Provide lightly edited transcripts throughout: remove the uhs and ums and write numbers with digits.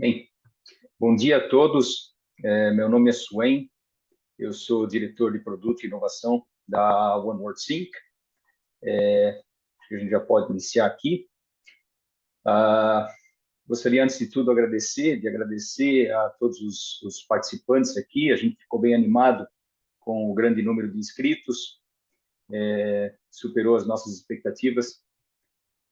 Bem, bom dia a todos. Meu nome é Swain, eu sou diretor de produto e inovação da OneWorldSync. A gente já pode iniciar aqui. Gostaria, antes de tudo, de agradecer a todos os participantes aqui. A gente ficou bem animado com o grande número de inscritos, superou as nossas expectativas.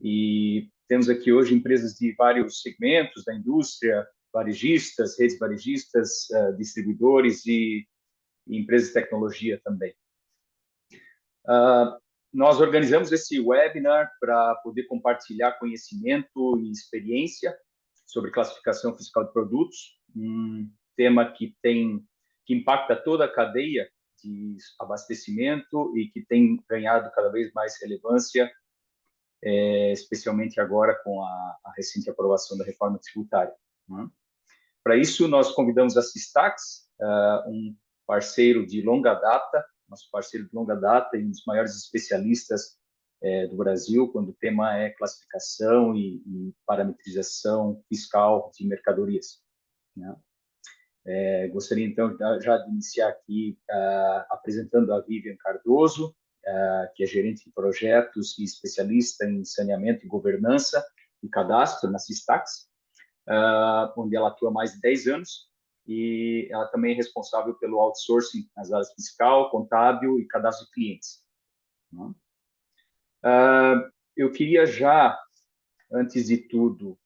E temos aqui hoje empresas de vários segmentos da indústria, varejistas, redes varejistas, distribuidores e empresas de tecnologia também. Nós organizamos esse webinar para poder compartilhar conhecimento e experiência sobre classificação fiscal de produtos, um tema que impacta toda a cadeia de abastecimento e que tem ganhado cada vez mais relevância, especialmente agora com a recente aprovação da reforma tributária. Para isso, nós convidamos a Systax, um parceiro de longa data, nosso parceiro de longa data e um dos maiores especialistas do Brasil, quando o tema é classificação e parametrização fiscal de mercadorias. Gostaria, então, já de iniciar aqui apresentando a Vivian Cardoso, que é gerente de projetos e especialista em saneamento e governança e cadastro na Systax, onde ela atua há mais de 10 anos, e ela também é responsável pelo outsourcing nas áreas fiscal, contábil e cadastro de clientes. Eu queria já, antes de tudo,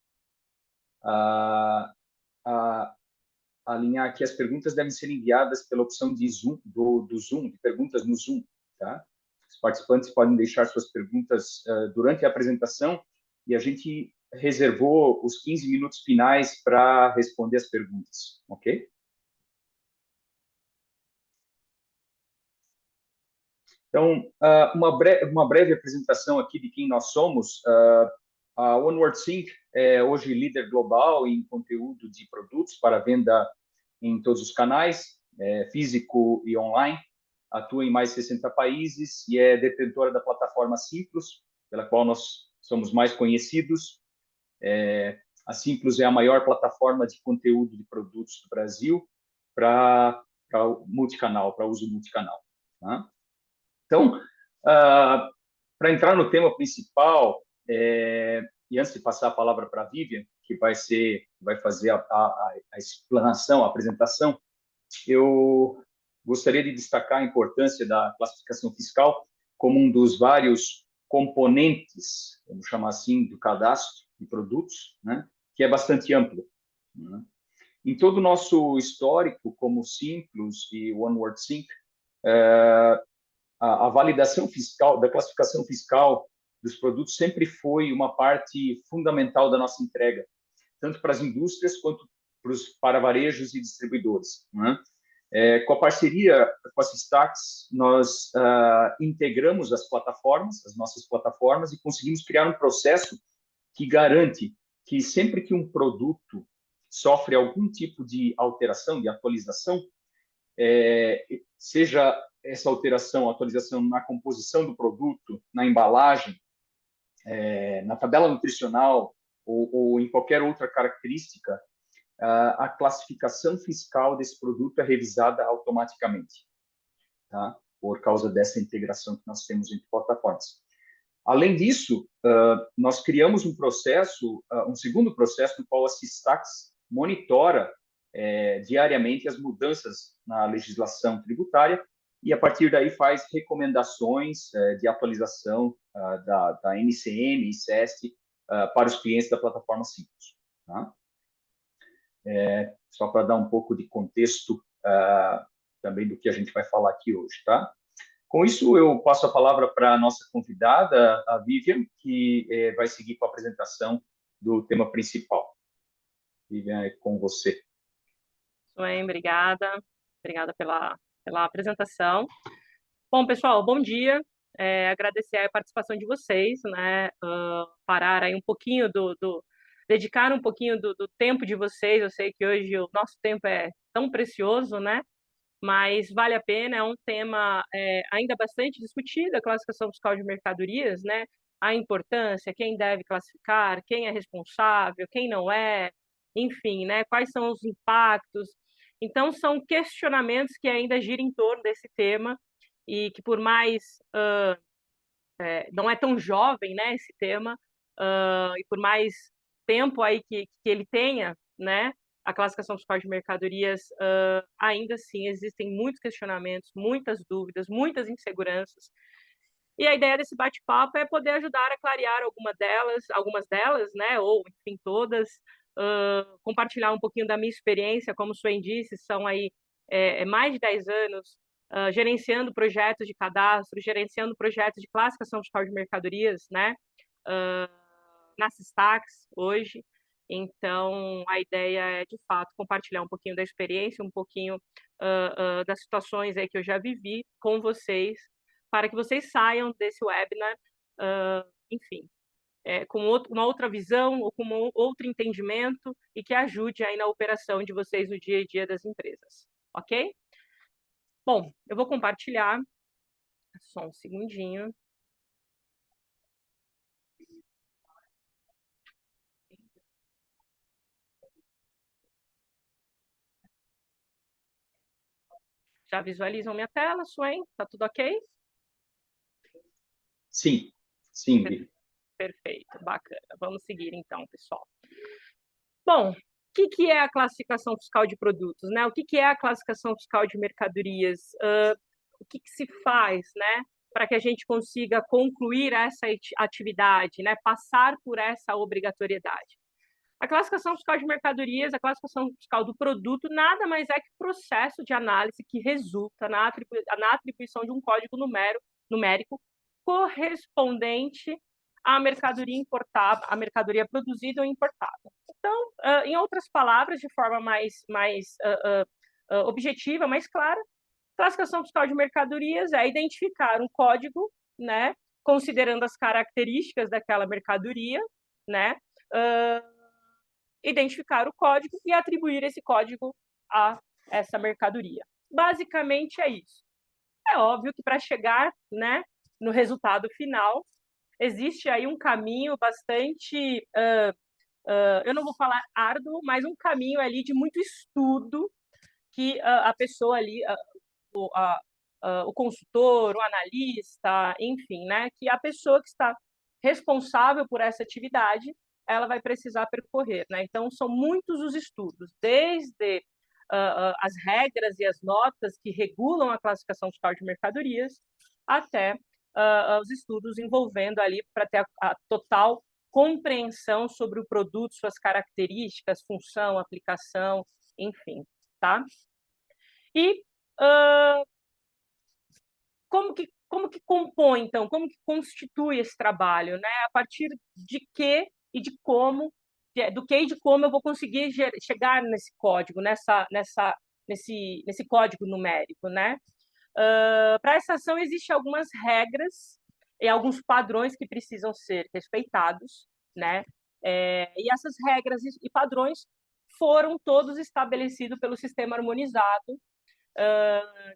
alinhar aqui, as perguntas devem ser enviadas pela opção de Zoom, do Zoom, de perguntas no Zoom, tá? Os participantes podem deixar suas perguntas durante a apresentação e a gente reservou os 15 minutos finais para responder as perguntas, ok? Então, uma breve apresentação aqui de quem nós somos. A OneWorldSync é hoje líder global em conteúdo de produtos para venda em todos os canais, físico e online. Atua em mais de 60 países e é detentora da plataforma Simplus, pela qual nós somos mais conhecidos. A Simplus é a maior plataforma de conteúdo de produtos do Brasil para multicanal, para uso multicanal. Tá? Então, para entrar no tema principal, e antes de passar a palavra para a Vivian, que vai fazer a explanação, a apresentação, eu gostaria de destacar a importância da classificação fiscal como um dos vários componentes, vamos chamar assim, do cadastro de produtos, né, que é bastante amplo. Né? Em todo o nosso histórico, como Simplus e OneWorldSync, a validação fiscal, da classificação fiscal dos produtos sempre foi uma parte fundamental da nossa entrega, tanto para as indústrias quanto para varejos e distribuidores. Né? Com a parceria com a Systax, nós integramos as nossas plataformas, e conseguimos criar um processo que garante que sempre que um produto sofre algum tipo de alteração, de atualização, seja essa alteração, atualização na composição do produto, na embalagem, na tabela nutricional ou em qualquer outra característica, a classificação fiscal desse produto é revisada automaticamente, tá? Por causa dessa integração que nós temos entre plataformas. Além disso, nós criamos um segundo processo no qual a Systax monitora diariamente as mudanças na legislação tributária e, a partir daí, faz recomendações de atualização da NCM e SEST para os clientes da plataforma Simplus. Tá? Só para dar um pouco de contexto também do que a gente vai falar aqui hoje. Tá? Com isso, eu passo a palavra para a nossa convidada, a Vivian, que vai seguir com a apresentação do tema principal. Vivian, é com você. Bem, obrigada. Obrigada pela apresentação. Bom, pessoal, bom dia. Agradecer a participação de vocês, né? Parar aí um pouquinho dedicar um pouquinho do tempo de vocês. Eu sei que hoje o nosso tempo é tão precioso, né? Mas vale a pena, é um tema ainda bastante discutido, a classificação fiscal de mercadorias, né? A importância, quem deve classificar, quem é responsável, quem não é, enfim, né? Quais são os impactos? Então, são questionamentos que ainda giram em torno desse tema e que, por mais não é tão jovem, né, esse tema, e por mais tempo aí que ele tenha, né, a classificação fiscal de mercadorias, ainda assim existem muitos questionamentos, muitas dúvidas, muitas inseguranças. E a ideia desse bate-papo é poder ajudar a clarear algumas delas, né, ou enfim todas, compartilhar um pouquinho da minha experiência, como o Swain disse, são aí mais de 10 anos gerenciando projetos de cadastro, gerenciando projetos de classificação fiscal de mercadorias, né, na Systax hoje. Então, a ideia é, de fato, compartilhar um pouquinho da experiência, um pouquinho das situações aí que eu já vivi com vocês, para que vocês saiam desse webinar, enfim, com uma outra visão ou com outro entendimento e que ajude aí na operação de vocês no dia a dia das empresas, ok? Bom, eu vou compartilhar, só um segundinho. Já visualizam minha tela, Swain? Tá tudo ok? Sim, sim, Vi. Perfeito, bacana. Vamos seguir então, pessoal. Bom, o que é a classificação fiscal de produtos, né? O que é a classificação fiscal de mercadorias? O que se faz, né, para que a gente consiga concluir essa atividade, né, passar por essa obrigatoriedade? A classificação fiscal de mercadorias, a classificação fiscal do produto, nada mais é que o processo de análise que resulta na atribuição de um código numérico correspondente à mercadoria importada, à mercadoria produzida ou importada. Então, em outras palavras, de forma mais objetiva, mais clara, classificação fiscal de mercadorias é identificar um código, né, considerando as características daquela mercadoria, né, identificar o código e atribuir esse código a essa mercadoria. Basicamente é isso. É óbvio que para chegar, né, no resultado final, existe aí um caminho bastante, eu não vou falar árduo, mas um caminho ali de muito estudo que a pessoa ali, o consultor, o analista, enfim, né, que a pessoa que está responsável por essa atividade, ela vai precisar percorrer, né? Então, são muitos os estudos, desde as regras e as notas que regulam a classificação fiscal de mercadorias, até os estudos envolvendo ali para ter a total compreensão sobre o produto, suas características, função, aplicação, enfim, tá? E como que compõe, então, como que constitui esse trabalho, né? A partir de que e de como, do que e de como eu vou conseguir chegar nesse código, nesse código numérico, né? Para essa ação existem algumas regras e alguns padrões que precisam ser respeitados, né? E essas regras e padrões foram todos estabelecidos pelo Sistema Harmonizado,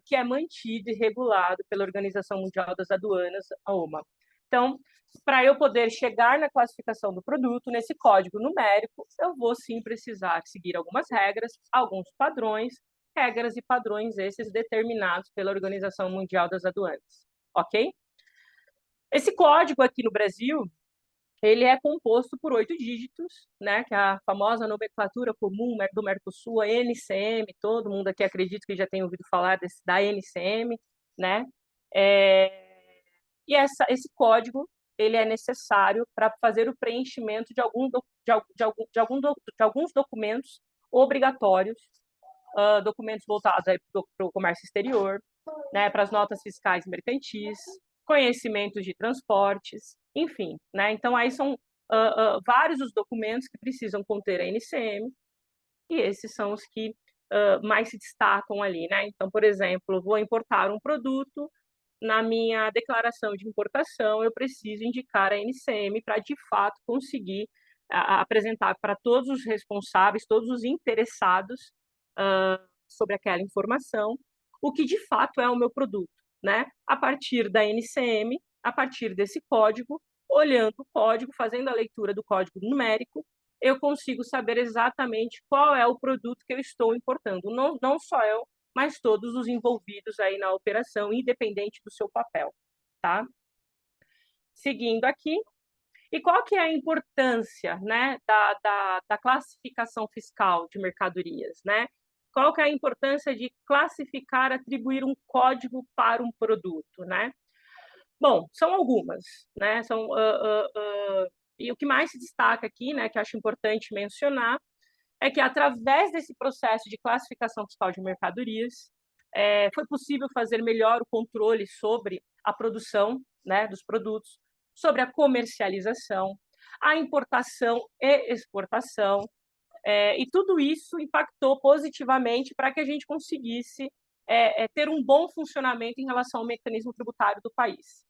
que é mantido e regulado pela Organização Mundial das Aduanas, a OMA. Então, para eu poder chegar na classificação do produto, nesse código numérico, eu vou sim precisar seguir algumas regras, alguns padrões, regras e padrões esses determinados pela Organização Mundial das Aduanas, ok? Esse código aqui no Brasil, ele é composto por 8 dígitos, né, que é a famosa nomenclatura comum do Mercosul, a NCM, todo mundo aqui acredita que já tem ouvido falar da NCM, né? E esse código, ele é necessário para fazer o preenchimento de alguns documentos obrigatórios, documentos voltados para o comércio exterior, né, para as notas fiscais e mercantis, conhecimentos de transportes, enfim, né? Então, aí são vários os documentos que precisam conter a NCM, e esses são os que mais se destacam ali, né? Então, por exemplo, vou importar um produto, na minha declaração de importação, eu preciso indicar a NCM para, de fato, conseguir apresentar para todos os responsáveis, todos os interessados sobre aquela informação, o que, de fato, é o meu produto, né? A partir da NCM, a partir desse código, olhando o código, fazendo a leitura do código numérico, eu consigo saber exatamente qual é o produto que eu estou importando. Não só eu, mas todos os envolvidos aí na operação, independente do seu papel, tá? Seguindo aqui, e qual que é a importância, né, da classificação fiscal de mercadorias, né? Qual que é a importância de classificar, atribuir um código para um produto, né? Bom, são algumas, né? E o que mais se destaca aqui, né, que acho importante mencionar, é que através desse processo de classificação fiscal de mercadorias, foi possível fazer melhor o controle sobre a produção, né, dos produtos, sobre a comercialização, a importação e exportação, e tudo isso impactou positivamente para que a gente conseguisse ter um bom funcionamento em relação ao mecanismo tributário do país.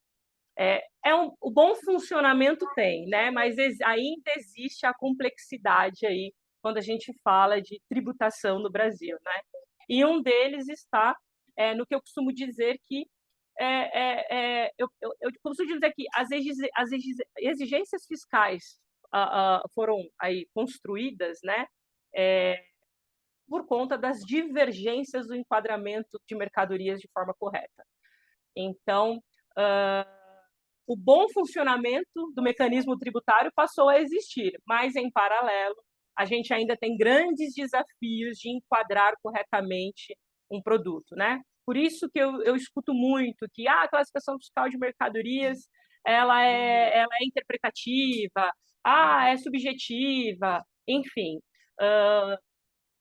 O bom funcionamento tem, né? Mas ainda existe a complexidade aí quando a gente fala de tributação no Brasil, né? E um deles está no que eu costumo dizer que eu costumo dizer que as exigências fiscais foram aí construídas, né? Por conta das divergências do enquadramento de mercadorias de forma correta. Então, o bom funcionamento do mecanismo tributário passou a existir, mas, em paralelo, a gente ainda tem grandes desafios de enquadrar corretamente um produto, né? Por isso que eu escuto muito que a classificação fiscal de mercadorias ela é interpretativa, é subjetiva, enfim.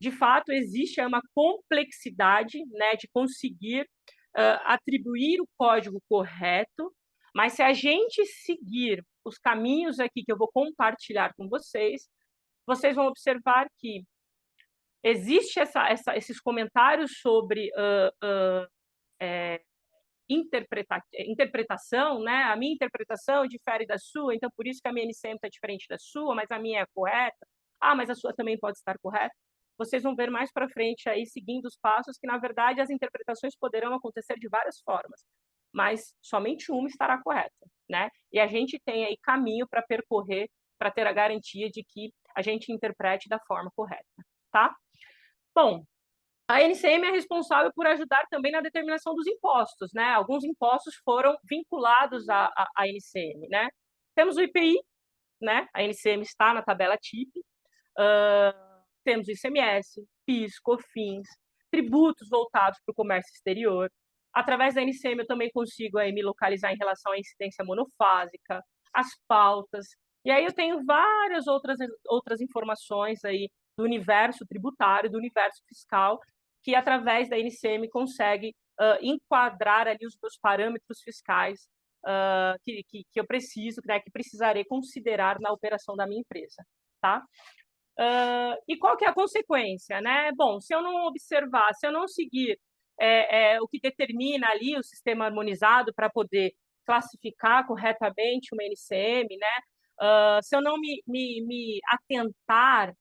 De fato, existe uma complexidade, né, de conseguir atribuir o código correto, mas se a gente seguir os caminhos aqui que eu vou compartilhar com vocês, vocês vão observar que existe esses comentários sobre interpretação, né? A minha interpretação difere da sua, então por isso que a minha NCM está diferente da sua, mas a minha é correta. Mas a sua também pode estar correta. Vocês vão ver mais para frente aí, seguindo os passos, que na verdade as interpretações poderão acontecer de várias formas, mas somente uma estará correta, né? E a gente tem aí caminho para percorrer, para ter a garantia de que a gente interprete da forma correta, tá? Bom, a NCM é responsável por ajudar também na determinação dos impostos, né? Alguns impostos foram vinculados à NCM, né? Temos o IPI, né? A NCM está na tabela TIP. Temos o ICMS, PIS, COFINS, tributos voltados para o comércio exterior. Através da NCM eu também consigo aí me localizar em relação à incidência monofásica, as pautas. E aí eu tenho várias outras informações aí do universo tributário, do universo fiscal, que através da NCM consegue enquadrar ali os meus parâmetros fiscais que eu preciso, né, que precisarei considerar na operação da minha empresa, tá? E qual que é a consequência, né? Bom, se eu não observar, se eu não seguir o que determina ali o sistema harmonizado para poder classificar corretamente uma NCM, né? Se eu não me atentar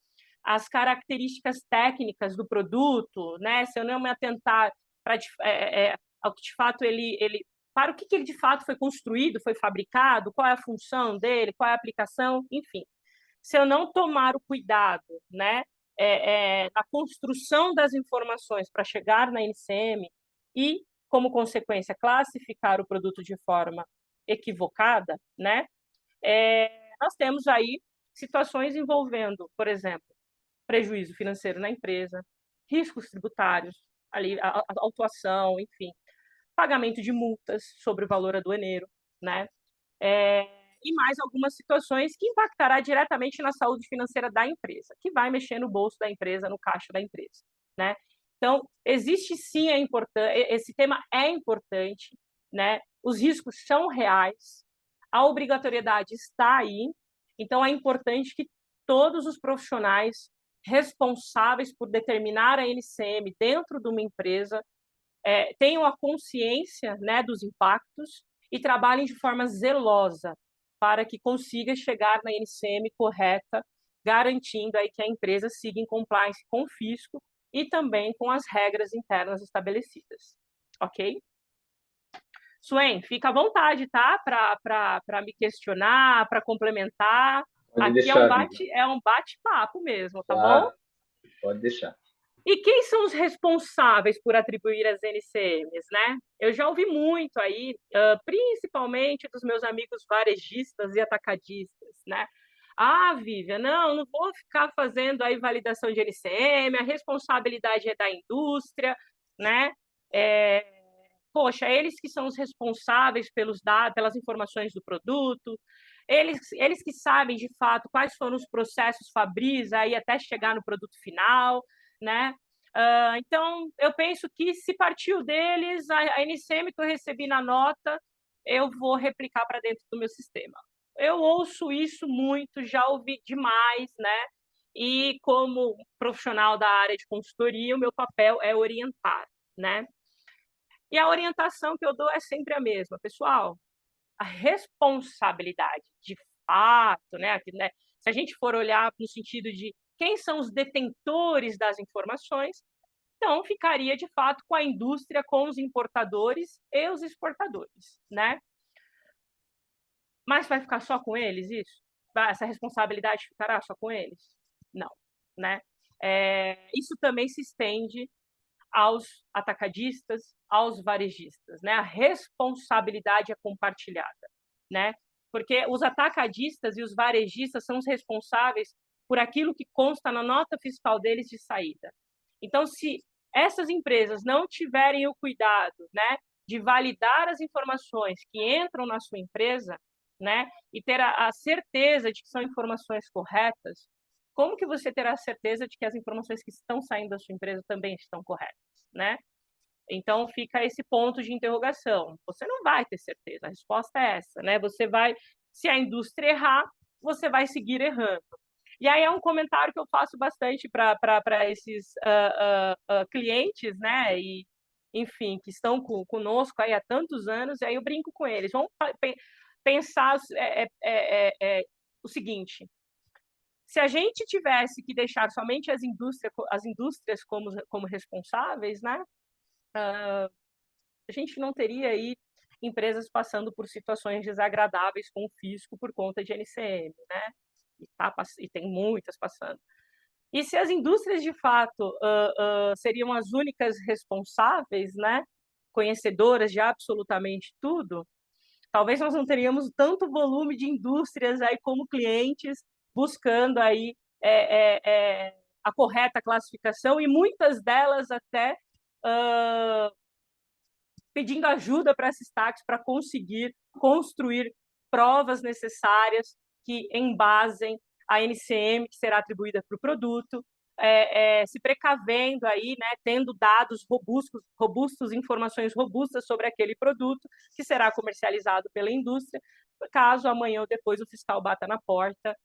às características técnicas do produto, né? Se eu não me atentar ao que de fato para o que ele de fato foi construído, foi fabricado, qual é a função dele, qual é a aplicação, enfim. Se eu não tomar o cuidado, né, na construção das informações para chegar na NCM e, como consequência, classificar o produto de forma equivocada, né, nós temos aí situações envolvendo, por exemplo, prejuízo financeiro na empresa, riscos tributários, ali, a autuação, enfim, pagamento de multas sobre o valor aduaneiro, né, e mais algumas situações que impactará diretamente na saúde financeira da empresa, que vai mexer no bolso da empresa, no caixa da empresa, né? Então, existe sim esse tema é importante, né? Os riscos são reais, a obrigatoriedade está aí, então é importante que todos os profissionais responsáveis por determinar a NCM dentro de uma empresa tenham a consciência, né, dos impactos e trabalhem de forma zelosa para que consiga chegar na NCM correta, garantindo aí que a empresa siga em compliance com o fisco e também com as regras internas estabelecidas. Ok? Suen, fica à vontade, tá? Para me questionar, para complementar. Pode Aqui deixar, Vivian. é um bate-papo mesmo, tá bom? Claro, pode deixar. E quem são os responsáveis por atribuir as NCMs, né? Eu já ouvi muito aí, principalmente dos meus amigos varejistas e atacadistas, né? Ah, Vivian, não vou ficar fazendo aí validação de NCM, a responsabilidade é da indústria, né? Poxa, eles que são os responsáveis pelos dados, pelas informações do produto, eles que sabem de fato quais foram os processos Fabris aí até chegar no produto final, né? Então, eu penso que se partiu deles, a NCM que eu recebi na nota, eu vou replicar para dentro do meu sistema. Eu ouço isso muito, já ouvi demais, né? E como profissional da área de consultoria, o meu papel é orientar, né? E a orientação que eu dou é sempre a mesma, pessoal. A responsabilidade, de fato, né? Se a gente for olhar no sentido de quem são os detentores das informações, então ficaria de fato com a indústria, com os importadores e os exportadores, né? Mas vai ficar só com eles isso? Essa responsabilidade ficará só com eles? Não, né? Isso também se estende aos atacadistas, aos varejistas, né? A responsabilidade é compartilhada, né? Porque os atacadistas e os varejistas são os responsáveis por aquilo que consta na nota fiscal deles de saída. Então, se essas empresas não tiverem o cuidado, né, de validar as informações que entram na sua empresa, né, e ter a certeza de que são informações corretas, como que você terá certeza de que as informações que estão saindo da sua empresa também estão corretas, né? Então fica esse ponto de interrogação. Você não vai ter certeza. A resposta é essa, né? Você vai, se a indústria errar, você vai seguir errando. E aí é um comentário que eu faço bastante para esses clientes, né? E enfim, que estão conosco aí há tantos anos. E aí eu brinco com eles. Vamos pensar o seguinte: se a gente tivesse que deixar somente as indústrias como responsáveis, né? A gente não teria aí empresas passando por situações desagradáveis com o fisco por conta de NCM, né? E tem muitas passando. E se as indústrias, de fato, seriam as únicas responsáveis, né? Conhecedoras de absolutamente tudo, talvez nós não teríamos tanto volume de indústrias aí como clientes buscando aí a correta classificação e muitas delas até pedindo ajuda para esses táxis para conseguir construir provas necessárias que embasem a NCM que será atribuída para o produto, se precavendo aí, né, tendo dados robustos, informações robustas sobre aquele produto que será comercializado pela indústria, caso amanhã ou depois o fiscal bata na porta,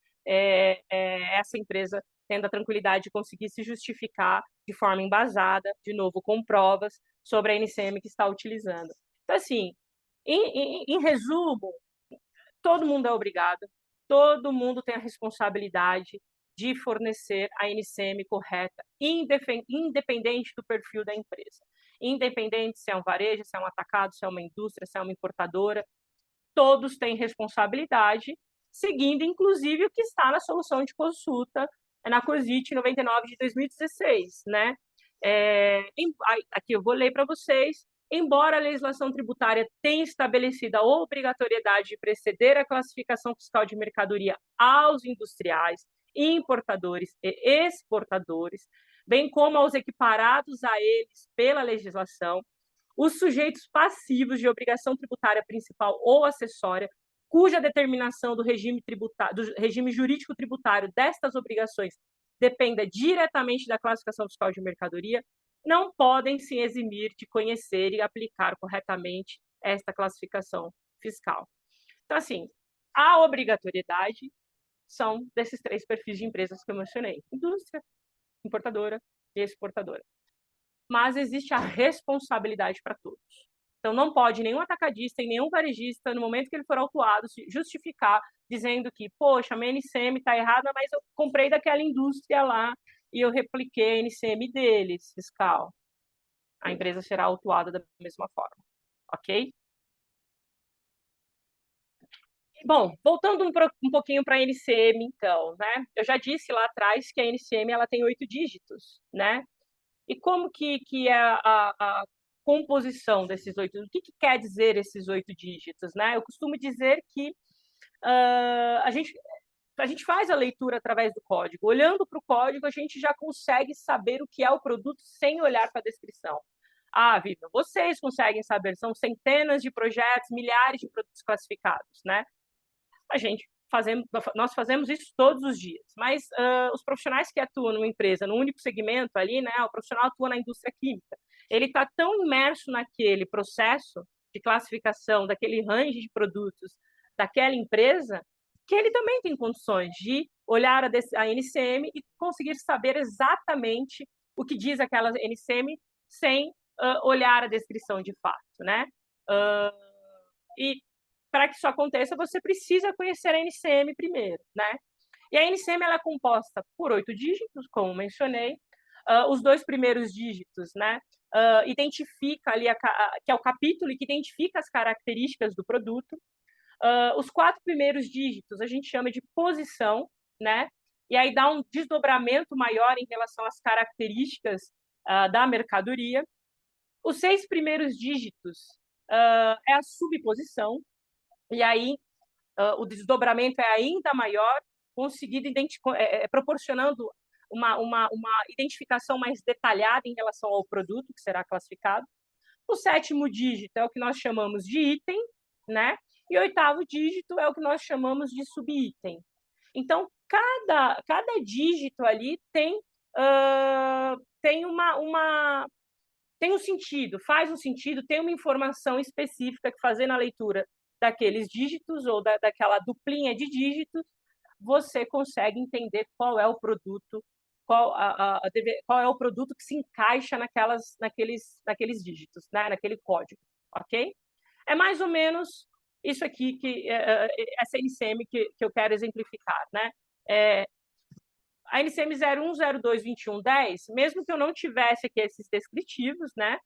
essa empresa tendo a tranquilidade de conseguir se justificar de forma embasada, de novo com provas, sobre a NCM que está utilizando. Então, assim, em resumo, todo mundo é obrigado, todo mundo tem a responsabilidade de fornecer a NCM correta, independente do perfil da empresa. Independente se é um varejo, se é um atacado, se é uma indústria, se é uma importadora, todos têm responsabilidade, seguindo, inclusive, o que está na solução de consulta na COSIT 99 de 2016, né? Aqui eu vou ler para vocês. Embora a legislação tributária tenha estabelecido a obrigatoriedade de preceder a classificação fiscal de mercadoria aos industriais, importadores e exportadores, bem como aos equiparados a eles pela legislação, os sujeitos passivos de obrigação tributária principal ou acessória, cuja determinação do regime jurídico tributário destas obrigações dependa diretamente da classificação fiscal de mercadoria, não podem se eximir de conhecer e aplicar corretamente esta classificação fiscal. Então, assim, a obrigatoriedade são desses três perfis de empresas que eu mencionei: indústria, importadora e exportadora. Mas existe a responsabilidade para todos. Então, não pode nenhum atacadista e nenhum varejista, no momento que ele for autuado, se justificar dizendo que, poxa, a minha NCM está errada, mas eu comprei daquela indústria lá e eu repliquei a NCM deles, fiscal. A empresa será autuada da mesma forma, ok? Bom, voltando um pouquinho para a NCM, então, né? Eu já disse lá atrás que a NCM ela tem 8 dígitos, né? E como que é a composição desses 8? O que quer dizer esses 8 dígitos, né? Eu costumo dizer que a gente faz a leitura através do código. Olhando para o código, a gente já consegue saber o que é o produto sem olhar para a descrição. Ah, Vivian, vocês conseguem saber, são centenas de projetos, milhares de produtos classificados, né? Nós fazemos isso todos os dias, mas os profissionais que atuam numa empresa, num único segmento ali, né, o profissional atua na indústria química, ele está tão imerso naquele processo de classificação, daquele range de produtos daquela empresa, que ele também tem condições de olhar a NCM e conseguir saber exatamente o que diz aquela NCM sem olhar a descrição de fato, né? E para que isso aconteça, você precisa conhecer a NCM primeiro, né? E a NCM ela é composta por 8 dígitos, como mencionei. Os 2 primeiros dígitos, né? Identifica ali, que é o capítulo que identifica as características do produto. Os 4 primeiros dígitos a gente chama de posição, né? E aí dá um desdobramento maior em relação às características da mercadoria. Os 6 primeiros dígitos é a subposição, e aí o desdobramento é ainda maior, conseguido proporcionando uma identificação mais detalhada em relação ao produto que será classificado. O 7º dígito é o que nós chamamos de item, né? E o 8º dígito é o que nós chamamos de subitem. Então, cada dígito ali tem um sentido, faz um sentido, tem uma informação específica que, fazendo a leitura daqueles dígitos ou daquela duplinha de dígitos, você consegue entender qual é o produto, qual é o produto que se encaixa naqueles dígitos, né? Naquele código, ok? É mais ou menos isso aqui, essa NCM que eu quero exemplificar, né? A NCM 01, 02, 21, 10, mesmo que eu não tivesse aqui esses descritivos, né?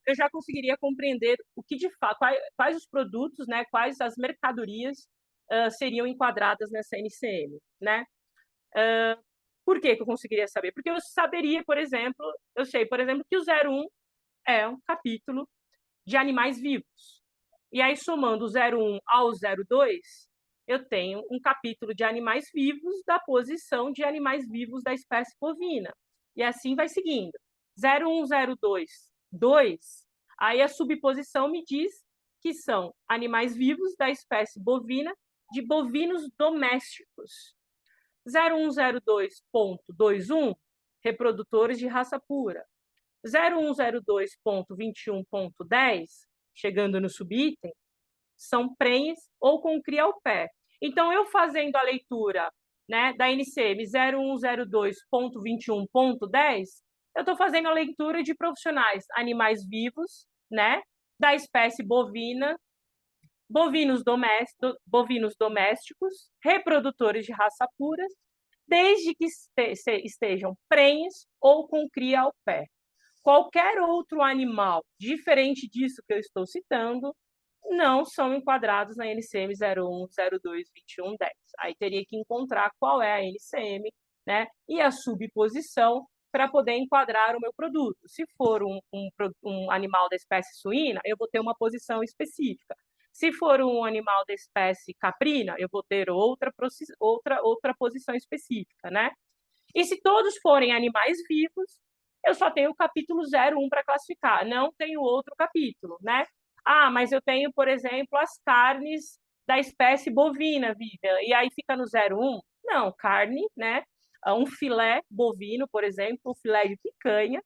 Eu já conseguiria compreender o que de fato, quais os produtos, né? Quais as mercadorias seriam enquadradas nessa NCM, né? Por que eu conseguiria saber? Porque eu saberia, por exemplo, que o 01 é um capítulo de animais vivos. E aí, somando o 01 ao 02, eu tenho um capítulo de animais vivos da posição de animais vivos da espécie bovina. E assim vai seguindo. 01, 02, 2, aí a subposição me diz que são animais vivos da espécie bovina de bovinos domésticos. 0102.21, reprodutores de raça pura. 0102.21.10, chegando no subitem, são prenhes ou com cria ao pé. Então, eu fazendo a leitura, né, da NCM 0102.21.10, eu estou fazendo a leitura de profissionais animais vivos, né, da espécie bovina, bovinos domésticos, reprodutores de raça pura, desde que estejam prenhes ou com cria ao pé. Qualquer outro animal diferente disso que eu estou citando não são enquadrados na NCM 01, 02, 21, 10. Aí teria que encontrar qual é a NCM, né, e a subposição para poder enquadrar o meu produto. Se for um animal da espécie suína, eu vou ter uma posição específica. Se for um animal da espécie caprina, eu vou ter outra posição específica, né? E se todos forem animais vivos, eu só tenho o capítulo 01 para classificar, não tenho outro capítulo, né? Ah, mas eu tenho, por exemplo, as carnes da espécie bovina, Vivian, e aí fica no 01? Não, carne, né? Um filé bovino, por exemplo, um filé de picanha,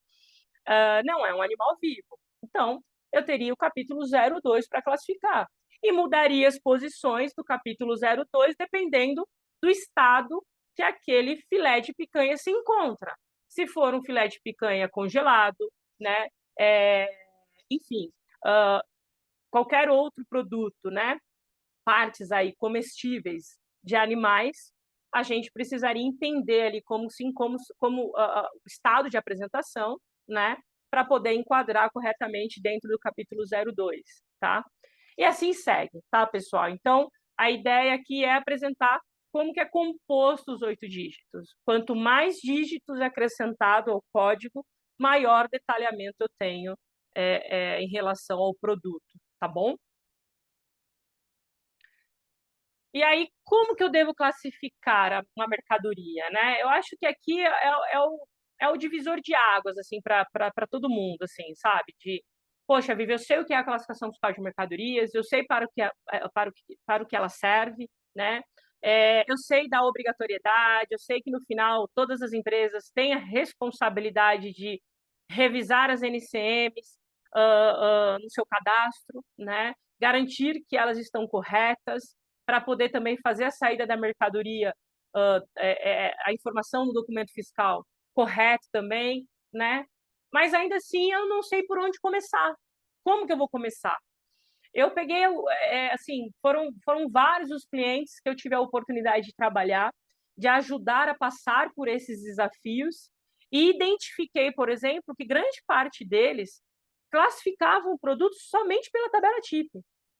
não é um animal vivo. Então, eu teria o capítulo 02 para classificar. E mudaria as posições do capítulo 02 dependendo do estado que aquele filé de picanha se encontra. Se for um filé de picanha congelado, né? Enfim, qualquer outro produto, né? Partes aí comestíveis de animais, a gente precisaria entender ali como o estado de apresentação, né? Para poder enquadrar corretamente dentro do capítulo 02, tá? E assim segue, tá, pessoal? Então, A ideia aqui é apresentar como que é composto os 8 dígitos. Quanto mais dígitos acrescentado ao código, maior detalhamento eu tenho em relação ao produto, tá bom? E aí, como que eu devo classificar uma mercadoria, né? Eu acho que aqui é o divisor de águas, assim, para todo mundo, assim, sabe? Poxa, Vivi, eu sei o que é a classificação fiscal de mercadorias, eu sei para o que ela serve, né? Eu sei da obrigatoriedade, eu sei que no final todas as empresas têm a responsabilidade de revisar as NCMs no seu cadastro, né? Garantir que elas estão corretas, para poder também fazer a saída da mercadoria, a informação do documento fiscal correto também, né? Mas ainda assim eu não sei por onde começar. Como que eu vou começar? Eu peguei, assim, foram vários os clientes que eu tive a oportunidade de trabalhar, de ajudar a passar por esses desafios, e identifiquei, por exemplo, que grande parte deles classificavam produtos somente pela tabela TIP,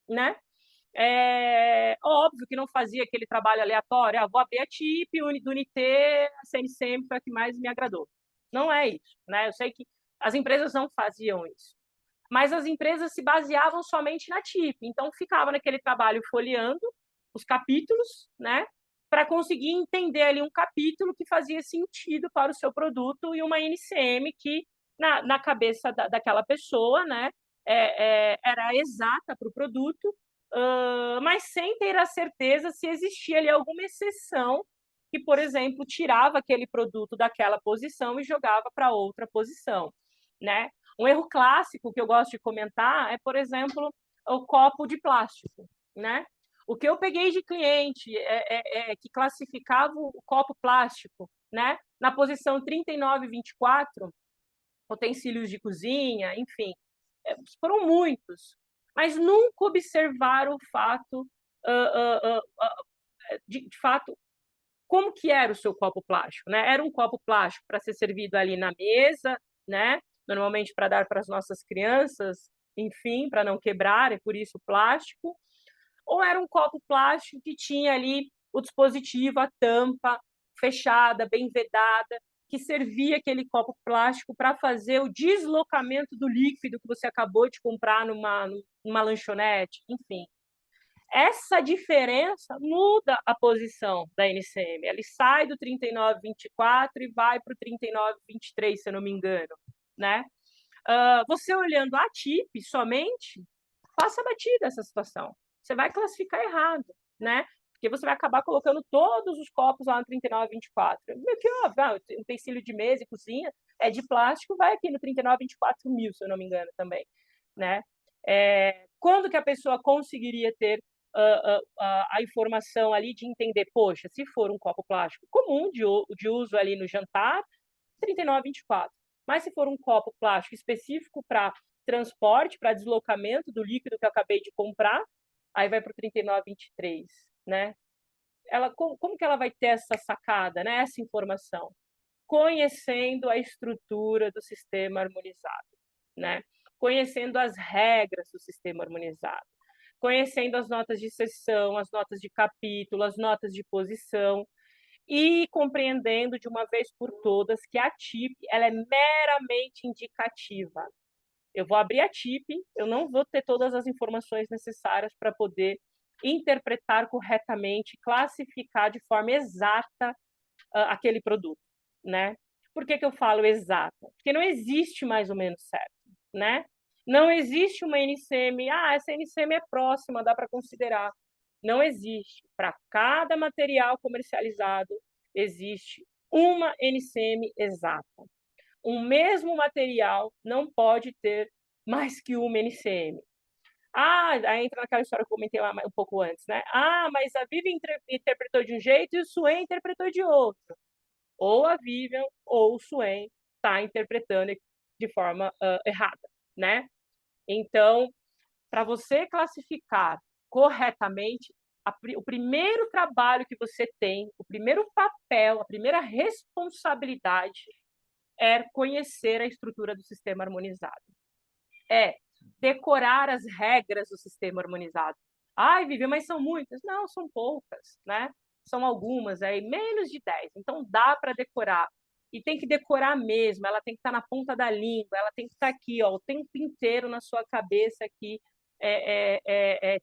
né? Óbvio que não fazia aquele trabalho aleatório, vou abrir a TIP, do Unité, a CNCM foi a que mais me agradou. Não é isso, né? Eu sei que as empresas não faziam isso, mas as empresas se baseavam somente na TIP, então ficava naquele trabalho folheando os capítulos, né? Para conseguir entender ali um capítulo que fazia sentido para o seu produto e uma NCM que, na cabeça daquela pessoa, né? Era exata para o produto, mas sem ter a certeza se existia ali alguma exceção que, por exemplo, tirava aquele produto daquela posição e jogava para outra posição, né? Um erro clássico que eu gosto de comentar é, por exemplo, o copo de plástico, né? O que eu peguei de cliente que classificava o copo plástico, né, na posição 3924, utensílios de cozinha, enfim, foram muitos, mas nunca observaram o fato, de fato, como que era o seu copo plástico, né? Era um copo plástico para ser servido ali na mesa, né? Normalmente para dar para as nossas crianças, enfim, para não quebrar, é por isso o plástico. Ou era um copo plástico que tinha ali o dispositivo, a tampa fechada, bem vedada, que servia aquele copo plástico para fazer o deslocamento do líquido que você acabou de comprar numa lanchonete, enfim. Essa diferença muda a posição da NCM. Ele sai do 39,24 e vai para o 39,23, se eu não me engano, né? Você olhando a TIP somente, passa batida essa situação. Você vai classificar errado, né? Porque você vai acabar colocando todos os copos lá no 39,24. Meio que óbvio, o utensílio de mesa e cozinha é de plástico, vai aqui no 39,24 mil, se eu não me engano também, né? Quando que a pessoa conseguiria ter a informação ali de entender, poxa, se for um copo plástico comum de uso ali no jantar, 39,24. Mas se for um copo plástico específico para transporte, para deslocamento do líquido que eu acabei de comprar, aí vai para o 39,23, né? Como que ela vai ter essa sacada, né? Essa informação? Conhecendo a estrutura do sistema harmonizado, né? Conhecendo as regras do sistema harmonizado, conhecendo as notas de seção, as notas de capítulo, as notas de posição, e compreendendo de uma vez por todas que a TIP ela é meramente indicativa. Eu vou abrir a TIP, eu não vou ter todas as informações necessárias para poder interpretar corretamente, classificar de forma exata aquele produto, né? Por que eu falo exata? Porque não existe mais ou menos certo, né? Não existe uma NCM, essa NCM é próxima, dá para considerar. Não existe. Para cada material comercializado, existe uma NCM exata. Um mesmo material não pode ter mais que uma NCM. Aí entra naquela história que eu comentei lá um pouco antes, né? Mas a Vivian interpretou de um jeito e o Swain interpretou de outro. Ou a Vivian ou o Swain está interpretando de forma errada, né? Então, para você classificar corretamente, o primeiro trabalho que você tem, o primeiro papel, a primeira responsabilidade é conhecer a estrutura do sistema harmonizado. É decorar as regras do sistema harmonizado. Ai, Vivian, mas são muitas. Não, são poucas, né? São algumas aí, menos de 10. Então dá para decorar. E tem que decorar mesmo, ela tem que estar na ponta da língua, ela tem que estar aqui, ó, o tempo inteiro na sua cabeça aqui,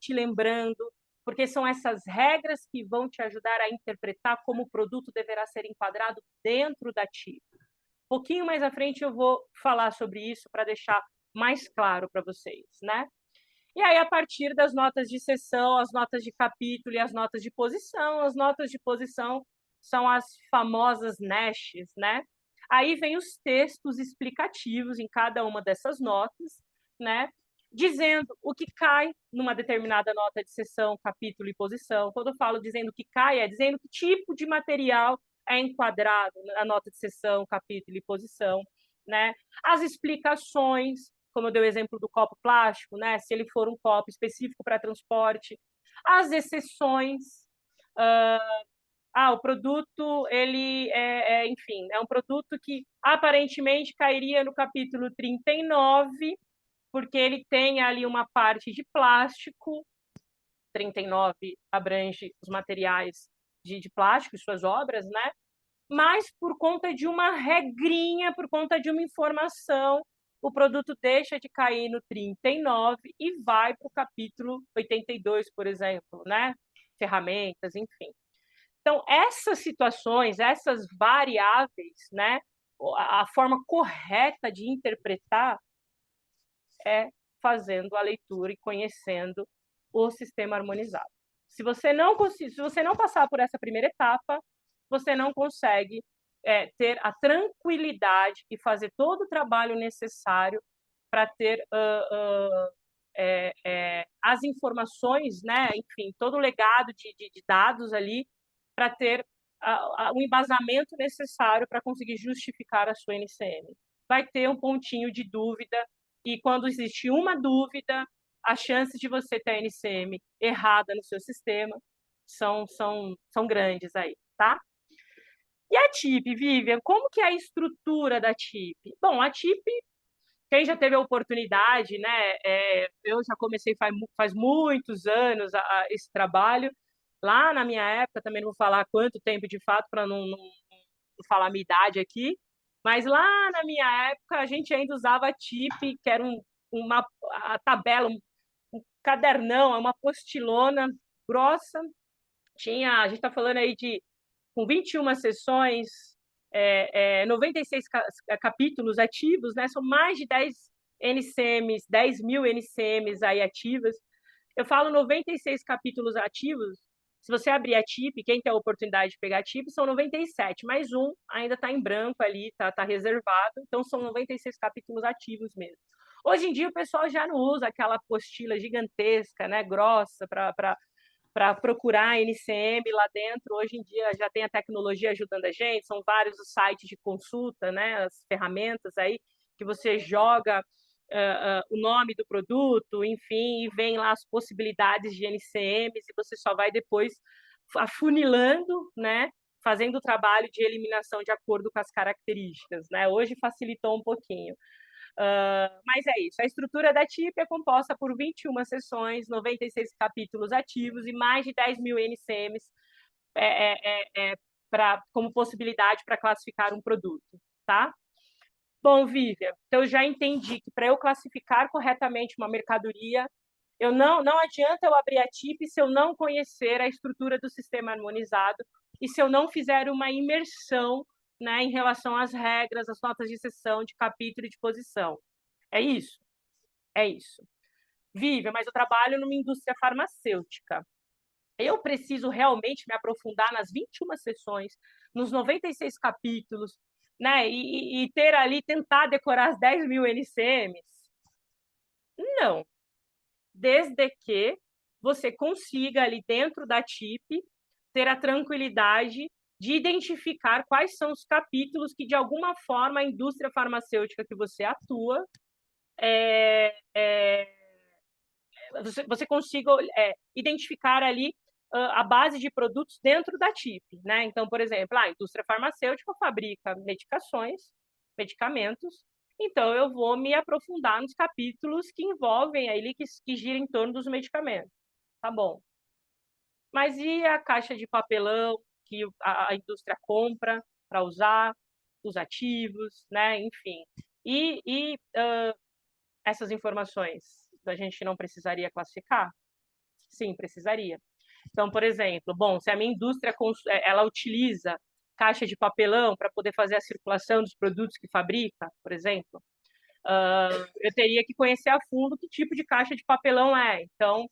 te lembrando, porque são essas regras que vão te ajudar a interpretar como o produto deverá ser enquadrado dentro da TIP. Um pouquinho mais à frente eu vou falar sobre isso para deixar mais claro para vocês, né? E aí, a partir das notas de sessão, as notas de capítulo e as notas de posição, as notas de posição são as famosas NASHs, né? Aí vem os textos explicativos em cada uma dessas notas, né? Dizendo o que cai numa determinada nota de sessão, capítulo e posição. Quando eu falo dizendo o que cai, é dizendo que tipo de material é enquadrado na nota de sessão, capítulo e posição, né? As explicações, como eu dei o exemplo do copo plástico, né? Se ele for um copo específico para transporte, as exceções, o produto, ele enfim, é um produto que aparentemente cairia no capítulo 39, porque ele tem ali uma parte de plástico, 39 abrange os materiais de plástico e suas obras, né? Mas por conta de uma regrinha, por conta de uma informação, o produto deixa de cair no 39 e vai para o capítulo 82, por exemplo, né? Ferramentas, enfim. Então, essas situações, essas variáveis, né? A forma correta de interpretar é fazendo a leitura e conhecendo o sistema harmonizado. Se você não passar por essa primeira etapa, você não consegue ter a tranquilidade e fazer todo o trabalho necessário para ter as informações, né? Enfim, todo o legado de dados ali para ter o embasamento necessário para conseguir justificar a sua NCM. Vai ter um pontinho de dúvida e quando existe uma dúvida, as chances de você ter a NCM errada no seu sistema são grandes aí, tá? E a TIP, Vivian, como que é a estrutura da TIP? Bom, a TIP, quem já teve a oportunidade, né? Eu já comecei faz muitos anos esse trabalho. Lá na minha época, também não vou falar quanto tempo de fato, para não falar a minha idade aqui, mas lá na minha época a gente ainda usava a TIP, que era a tabela, um cadernão, uma postilona grossa. A gente está falando aí com 21 sessões, 96 capítulos ativos, né? São mais de 10 NCMs, 10 mil NCMs aí ativas. Eu falo 96 capítulos ativos. Se você abrir a TIP, quem tem a oportunidade de pegar a TIP, são 97, mais um ainda está em branco ali, está reservado, então são 96 capítulos ativos mesmo. Hoje em dia o pessoal já não usa aquela apostila gigantesca, né, grossa, para procurar NCM lá dentro. Hoje em dia já tem a tecnologia ajudando a gente, são vários os sites de consulta, né, as ferramentas aí que você joga o nome do produto, enfim, e vem lá as possibilidades de NCMs e você só vai depois afunilando, né, fazendo o trabalho de eliminação de acordo com as características, né? Hoje facilitou um pouquinho. Mas é isso. A estrutura da TIP é composta por 21 sessões, 96 capítulos ativos e mais de 10 mil NCMs como possibilidade para classificar um produto, tá? Bom, Vivian, então eu já entendi que para eu classificar corretamente uma mercadoria, não adianta eu abrir a TIP se eu não conhecer a estrutura do sistema harmonizado e se eu não fizer uma imersão, né, em relação às regras, às notas de sessão, de capítulo e de posição. É isso? É isso. Vivian, mas eu trabalho numa indústria farmacêutica. Eu preciso realmente me aprofundar nas 21 sessões, nos 96 capítulos, né? E ter ali, tentar decorar as 10 mil NCMs? Não. Desde que você consiga ali dentro da TIP ter a tranquilidade de identificar quais são os capítulos que, de alguma forma, a indústria farmacêutica que você atua você consiga identificar ali a base de produtos dentro da TIP, né? Então, por exemplo, a indústria farmacêutica fabrica medicamentos, então eu vou me aprofundar nos capítulos que envolvem ali, que giram em torno dos medicamentos, Tá bom. Mas e a caixa de papelão que a indústria compra para usar, os ativos, né? Enfim. Essas informações a gente não precisaria classificar? Sim, precisaria. Então, por exemplo, bom, se a minha indústria ela utiliza caixa de papelão para poder fazer a circulação dos produtos que fabrica, por exemplo, eu teria que conhecer a fundo que tipo de caixa de papelão é. Então,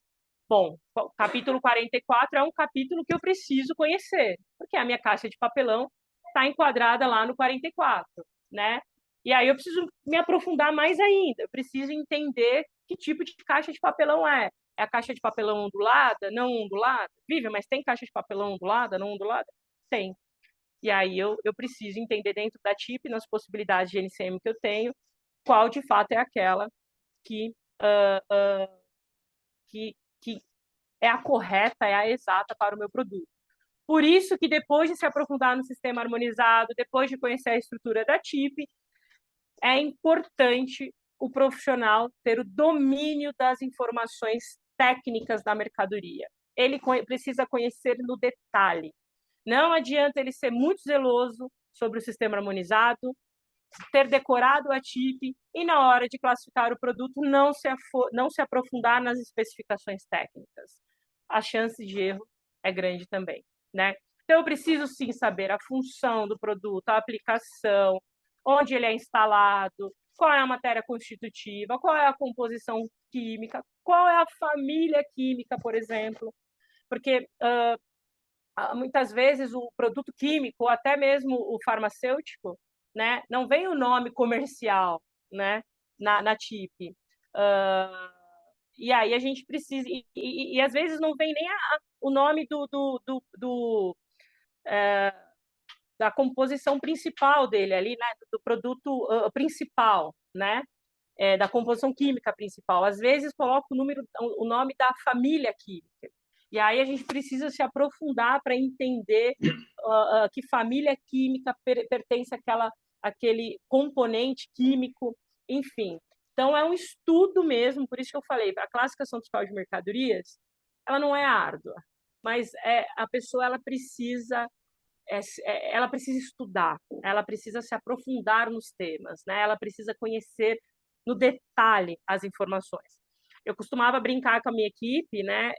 bom, o capítulo 44 é um capítulo que eu preciso conhecer, porque a minha caixa de papelão está enquadrada lá no 44, né? E aí eu preciso me aprofundar mais ainda, eu preciso entender que tipo de caixa de papelão é. É a caixa de papelão ondulada, não ondulada? Vivian, mas tem caixa de papelão ondulada, não ondulada? Tem. E aí eu preciso entender dentro da TIP, nas possibilidades de NCM que eu tenho, qual de fato é aquela que, que é a correta, é a exata para o meu produto. Por isso que depois de se aprofundar no sistema harmonizado, depois de conhecer a estrutura da TIP, é importante o profissional ter o domínio das informações técnicas da mercadoria. Ele precisa conhecer no detalhe. Não adianta ele ser muito zeloso sobre o sistema harmonizado, ter decorado a TIP e, na hora de classificar o produto, não se aprofundar nas especificações técnicas. A chance de erro é grande também, né? Então, eu preciso, sim, saber a função do produto, a aplicação, onde ele é instalado, qual é a matéria constitutiva, qual é a composição química, qual é a família química, por exemplo, porque muitas vezes o produto químico, ou até mesmo o farmacêutico, né, não vem o nome comercial, né, na TIP. E aí a gente precisa... E às vezes não vem nem o nome da composição principal dele ali, né, do produto principal, né, da composição química principal. Às vezes coloca o nome da família química. E aí a gente precisa se aprofundar para entender que família química pertence àquele componente químico, enfim. Então, é um estudo mesmo, por isso que eu falei, a classificação fiscal de mercadorias, ela não é árdua, mas a pessoa ela precisa estudar, ela precisa se aprofundar nos temas, né? Ela precisa conhecer no detalhe as informações. Eu costumava brincar com a minha equipe, né?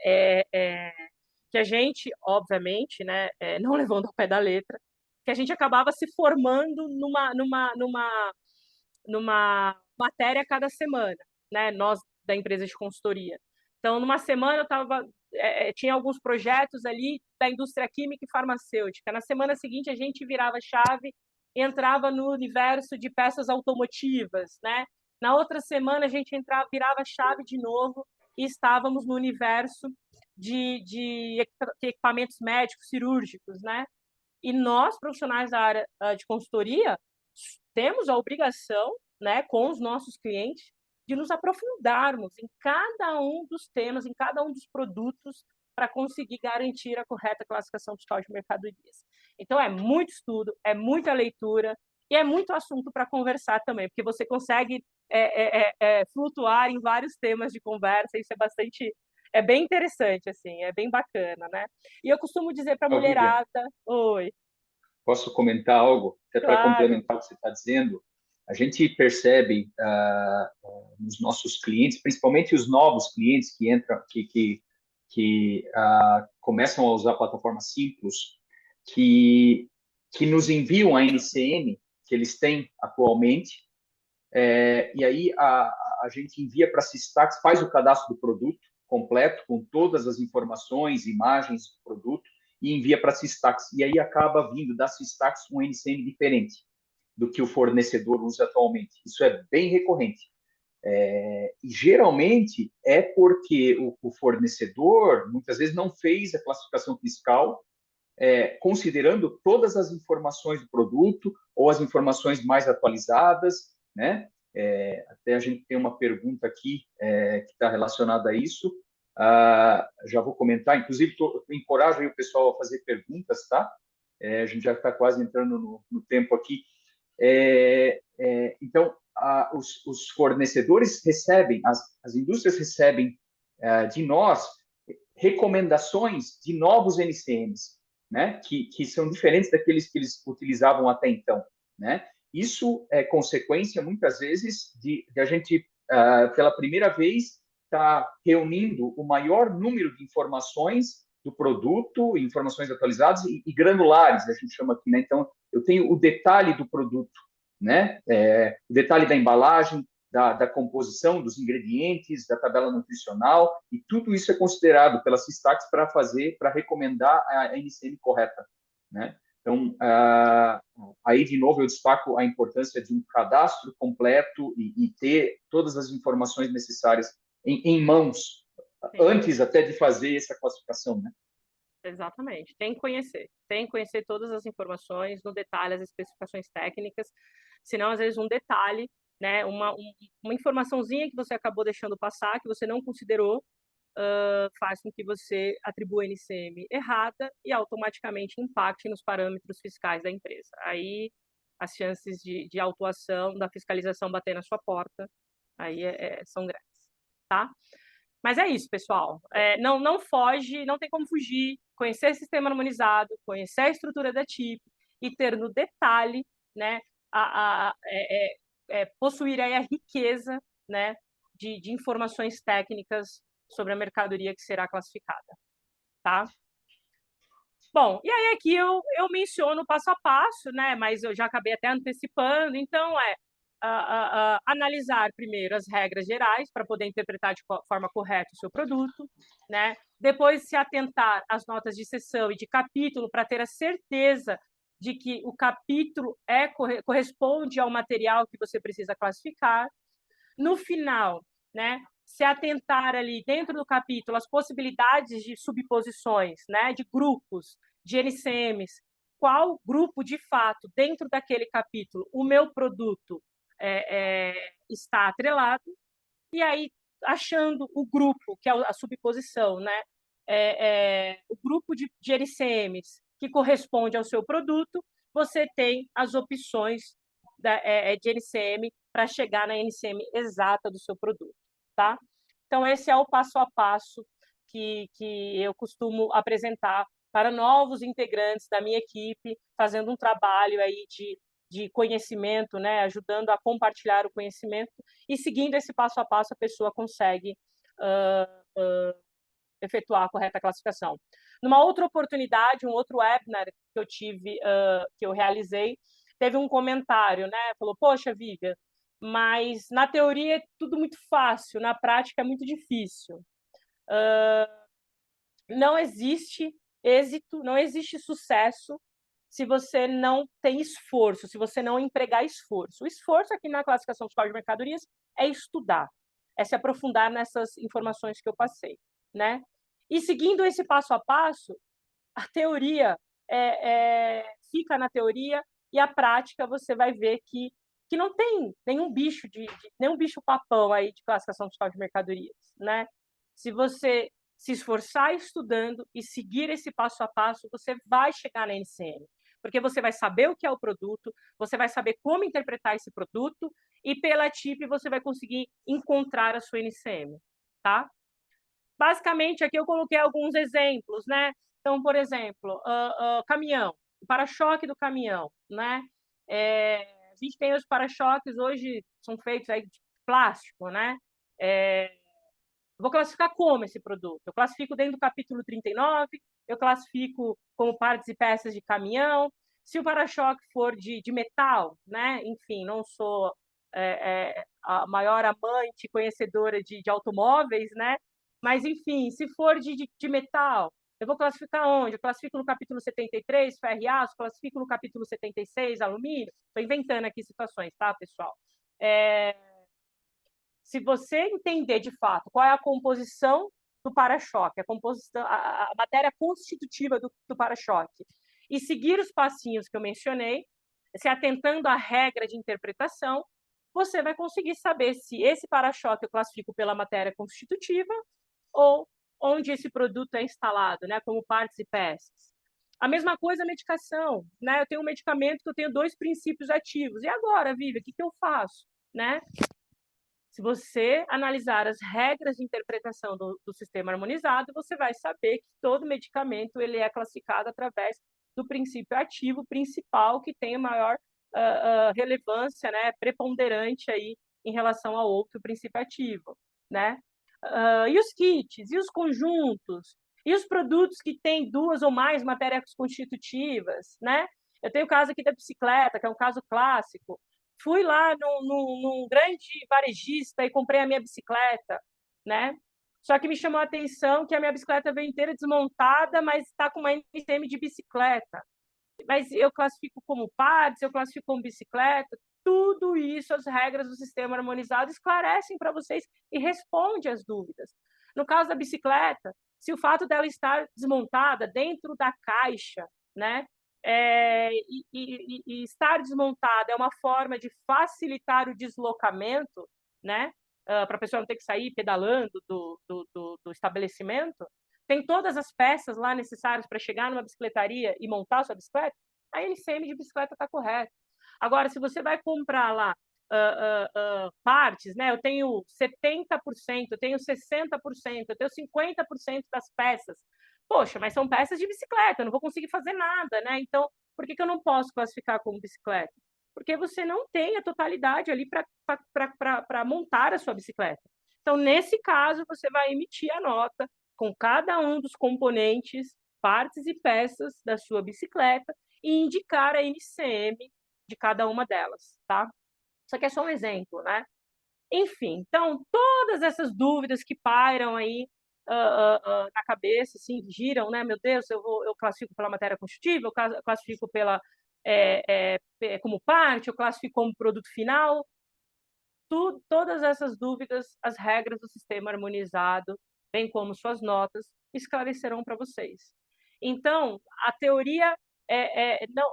Que a gente, obviamente, né, não levando ao pé da letra, que a gente acabava se formando numa matéria a cada semana, né? Nós da empresa de consultoria. Então, numa semana tinha alguns projetos ali da indústria química e farmacêutica. Na semana seguinte, a gente virava chave e entrava no universo de peças automotivas, né? Na outra semana, a gente virava chave de novo e estávamos no universo de equipamentos médicos, cirúrgicos, né? E nós, profissionais da área de consultoria, temos a obrigação, né, com os nossos clientes, de nos aprofundarmos em cada um dos temas, em cada um dos produtos, para conseguir garantir a correta classificação fiscal de mercadorias. Então, é muito estudo, é muita leitura e é muito assunto para conversar também, porque você consegue flutuar em vários temas de conversa, isso é bem interessante, assim, é bem bacana, né? E eu costumo dizer para a Vivian, mulherada, oi, posso comentar algo, até para claro, complementar o que você está dizendo? A gente percebe nos nossos clientes, principalmente os novos clientes que entram, que começam a usar a plataforma Simplos, que nos enviam a NCM que eles têm atualmente, e aí a gente envia para a Sistax, faz o cadastro do produto completo, com todas as informações, imagens do produto, e envia para a Sistax. E aí acaba vindo da Sistax um NCM diferente do que o fornecedor usa atualmente. Isso é bem recorrente. E geralmente é porque o fornecedor, muitas vezes, não fez a classificação fiscal considerando todas as informações do produto ou as informações mais atualizadas, né? Até a gente tem uma pergunta aqui que está relacionada a isso. Já vou comentar, inclusive encorajo aí o pessoal a fazer perguntas, tá? A gente já está quase entrando no tempo aqui. Então, os fornecedores recebem, as indústrias recebem de nós recomendações de novos NCMs, né? Que são diferentes daqueles que eles utilizavam até então, né? Isso é consequência, muitas vezes, de a gente, pela primeira vez, estar reunindo o maior número de informações do produto, informações atualizadas e granulares, a gente chama aqui, né? Então, eu tenho o detalhe do produto, né? O detalhe da embalagem, da composição, dos ingredientes, da tabela nutricional, e tudo isso é considerado pelas Systax para recomendar a NCM correta, né? Então, aí, de novo, eu destaco a importância de um cadastro completo e ter todas as informações necessárias em mãos, Sim. antes até de fazer essa classificação, né? Exatamente. Tem que conhecer todas as informações, no detalhe, as especificações técnicas, senão, às vezes, um detalhe, né, uma informaçãozinha que você acabou deixando passar, que você não considerou, faz com que você atribua a NCM errada e automaticamente impacte nos parâmetros fiscais da empresa. Aí as chances de autuação, da fiscalização bater na sua porta, aí são grandes, tá? Mas é isso, pessoal. Não foge, não tem como fugir. Conhecer sistema harmonizado, conhecer a estrutura da TIP e ter no detalhe, né, possuir aí a riqueza, né, de informações técnicas sobre a mercadoria que será classificada, tá? Bom, e aí aqui eu menciono passo a passo, né? Mas eu já acabei até antecipando. Então, analisar primeiro as regras gerais para poder interpretar de forma correta o seu produto, né? Depois se atentar às notas de seção e de capítulo para ter a certeza de que o capítulo corresponde ao material que você precisa classificar. No final, né, se atentar ali dentro do capítulo as possibilidades de subposições, né, de grupos, de NCMs, qual grupo de fato dentro daquele capítulo o meu produto está atrelado, e aí achando o grupo, que é a subposição, né, o grupo de NCMs que corresponde ao seu produto, você tem as opções de NCM para chegar na NCM exata do seu produto, tá? Então, esse é o passo a passo que eu costumo apresentar para novos integrantes da minha equipe, fazendo um trabalho aí de conhecimento, né, ajudando a compartilhar o conhecimento, e seguindo esse passo a passo, a pessoa consegue efetuar a correta classificação. Numa outra oportunidade, um outro webinar que eu tive, que eu realizei, teve um comentário, né? Falou, poxa, Vivian, mas na teoria é tudo muito fácil, na prática é muito difícil. Não existe êxito, não existe sucesso se você não tem esforço, se você não empregar esforço. O esforço aqui na classificação fiscal de mercadorias é estudar, é se aprofundar nessas informações que eu passei, né? E seguindo esse passo a passo, a teoria fica na teoria e a prática você vai ver que não tem nenhum bicho nenhum bicho papão aí de classificação fiscal de mercadorias, né? Se você se esforçar estudando e seguir esse passo a passo, você vai chegar na NCM, porque você vai saber o que é o produto, você vai saber como interpretar esse produto e pela TIP você vai conseguir encontrar a sua NCM, tá? Basicamente, aqui eu coloquei alguns exemplos, né? Então, por exemplo, caminhão, o para-choque do caminhão, né? A gente tem os para-choques hoje, são feitos aí de plástico, né? Vou classificar como esse produto? Eu classifico dentro do capítulo 39, eu classifico como partes e peças de caminhão. Se o para-choque for de metal, né? Enfim, não sou a maior amante, conhecedora de automóveis, né? Mas, enfim, se for de metal, eu vou classificar onde? Eu classifico no capítulo 73, ferro e aço, classifico no capítulo 76, alumínio. Estou inventando aqui situações, tá, pessoal? Se você entender de fato qual é a composição do para-choque, a matéria constitutiva do para-choque, e seguir os passinhos que eu mencionei, se atentando à regra de interpretação, você vai conseguir saber se esse para-choque eu classifico pela matéria constitutiva ou onde esse produto é instalado, né, como partes e peças. A mesma coisa a medicação, né? Eu tenho um medicamento que eu tenho 2 princípios ativos. E agora, Vivi, o que eu faço, né? Se você analisar as regras de interpretação do sistema harmonizado, você vai saber que todo medicamento ele é classificado através do princípio ativo principal, que tem a maior relevância, né, preponderante aí em relação ao outro princípio ativo, né? E os kits, e os conjuntos, e os produtos que têm 2 ou mais matérias constitutivas, né? Eu tenho o caso aqui da bicicleta, que é um caso clássico. Fui lá num grande varejista e comprei a minha bicicleta, né? Só que me chamou a atenção que a minha bicicleta veio inteira desmontada, mas está com uma NCM de bicicleta. Mas eu classifico como partes, eu classifico como bicicleta, tudo isso, as regras do sistema harmonizado esclarecem para vocês e responde às dúvidas. No caso da bicicleta, se o fato dela estar desmontada dentro da caixa, né, e estar desmontada é uma forma de facilitar o deslocamento, né, para a pessoa não ter que sair pedalando do estabelecimento, tem todas as peças lá necessárias para chegar numa bicicletaria e montar a sua bicicleta, a NCM de bicicleta está correta. Agora, se você vai comprar lá partes, né? Eu tenho 70%, eu tenho 60%, eu tenho 50% das peças. Poxa, mas são peças de bicicleta, eu não vou conseguir fazer nada, né? Então, por que eu não posso classificar como bicicleta? Porque você não tem a totalidade ali para montar a sua bicicleta. Então, nesse caso, você vai emitir a nota com cada um dos componentes, partes e peças da sua bicicleta e indicar a NCM de cada uma delas, tá? Isso aqui é só um exemplo, né? Enfim, então, todas essas dúvidas que pairam aí na cabeça, assim, giram, né? Meu Deus, eu classifico pela matéria constitutiva, eu classifico como parte, eu classifico como produto final. Todas essas dúvidas, as regras do sistema harmonizado, bem como suas notas, esclarecerão para vocês. Então, a teoria não,